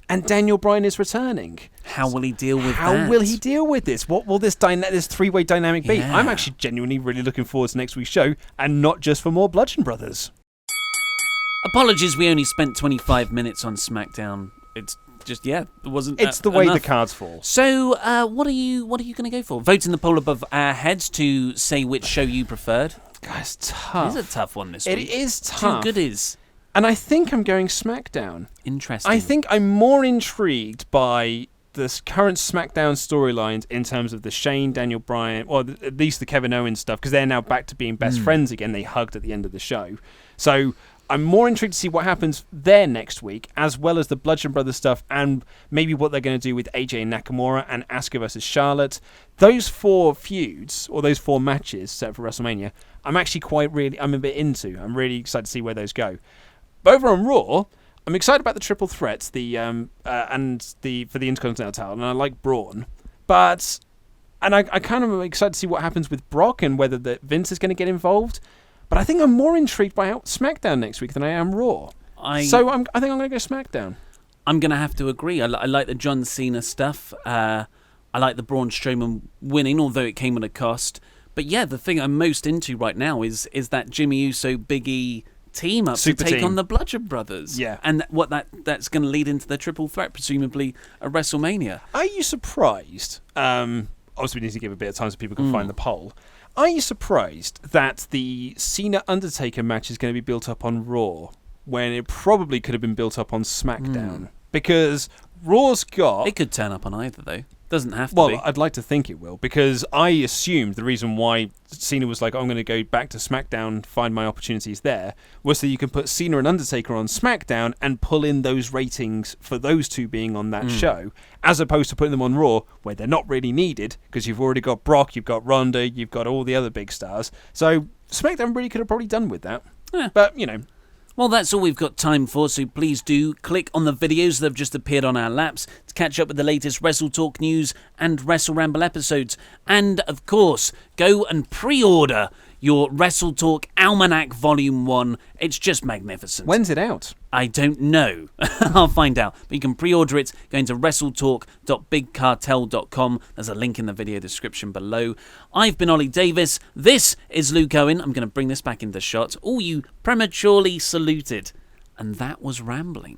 [SPEAKER 4] and Daniel Bryan is returning.
[SPEAKER 3] How will he deal with that?
[SPEAKER 4] How will he deal with this? What will this three-way dynamic be?
[SPEAKER 3] Yeah.
[SPEAKER 4] I'm actually genuinely really looking forward to next week's show, and not just for more Bludgeon Brothers.
[SPEAKER 3] Apologies, we only spent 25 minutes on SmackDown. It's just, it wasn't
[SPEAKER 4] It's the way
[SPEAKER 3] enough.
[SPEAKER 4] the cards fall.
[SPEAKER 3] So, what are you going to go for? Vote in the poll above our heads to say which show you preferred.
[SPEAKER 4] Guys, tough.
[SPEAKER 3] It is a tough one this
[SPEAKER 4] It
[SPEAKER 3] week.
[SPEAKER 4] is tough.
[SPEAKER 3] Two goodies.
[SPEAKER 4] And I think I'm going SmackDown.
[SPEAKER 3] Interesting.
[SPEAKER 4] I think I'm more intrigued by the current SmackDown storylines in terms of the Shane, Daniel Bryan, or at least the Kevin Owens stuff, because they're now back to being best friends again. They hugged at the end of the show. So I'm more intrigued to see what happens there next week, as well as the Bludgeon Brothers stuff, and maybe what they're going to do with AJ and Nakamura and Asuka versus Charlotte. Those 4 feuds, or those 4 matches set for WrestleMania, I'm actually I'm a bit into. I'm really excited to see where those go. But over on Raw, I'm excited about the triple threats, for the Intercontinental title, and I like Braun. And I kind of am excited to see what happens with Brock and whether Vince is going to get involved. But I think I'm more intrigued by SmackDown next week than I am Raw. I think I'm going to go SmackDown.
[SPEAKER 3] I'm going to have to agree. I like the John Cena stuff. I like the Braun Strowman winning, although it came at a cost. But yeah, the thing I'm most into right now is that Jimmy Uso, Big E team up
[SPEAKER 4] Super
[SPEAKER 3] to take
[SPEAKER 4] team.
[SPEAKER 3] on the Bludgeon Brothers.
[SPEAKER 4] Yeah.
[SPEAKER 3] And what that's going to lead into the triple threat, presumably a WrestleMania.
[SPEAKER 4] Are you surprised? Obviously, we need to give a bit of time so people can find the poll. Are you surprised that the Cena Undertaker match is going to be built up on Raw when it probably could have been built up on SmackDown? Because Raw's got...
[SPEAKER 3] It could turn up on either, though. Doesn't have to be.
[SPEAKER 4] Well, I'd like to think it will, because I assumed the reason why Cena was like, I'm going to go back to SmackDown, find my opportunities there, was so you can put Cena and Undertaker on SmackDown and pull in those ratings for those two being on that show, as opposed to putting them on Raw, where they're not really needed, because you've already got Brock, you've got Ronda, you've got all the other big stars. So SmackDown really could have probably done with that.
[SPEAKER 3] Yeah.
[SPEAKER 4] But, you know...
[SPEAKER 3] Well, that's all we've got time for, so please do click on the videos that have just appeared on our laps to catch up with the latest WrestleTalk news and WrestleRamble episodes. And, of course, go and pre-order your WrestleTalk Almanac Volume 1. It's just magnificent.
[SPEAKER 4] When's it out?
[SPEAKER 3] I don't know. I'll find out. But you can pre-order it going to WrestleTalk.bigcartel.com. There's a link in the video description below. I've been Ollie Davis. This is Luke Owen. I'm going to bring this back into shot. Oh, you prematurely saluted. And that was rambling.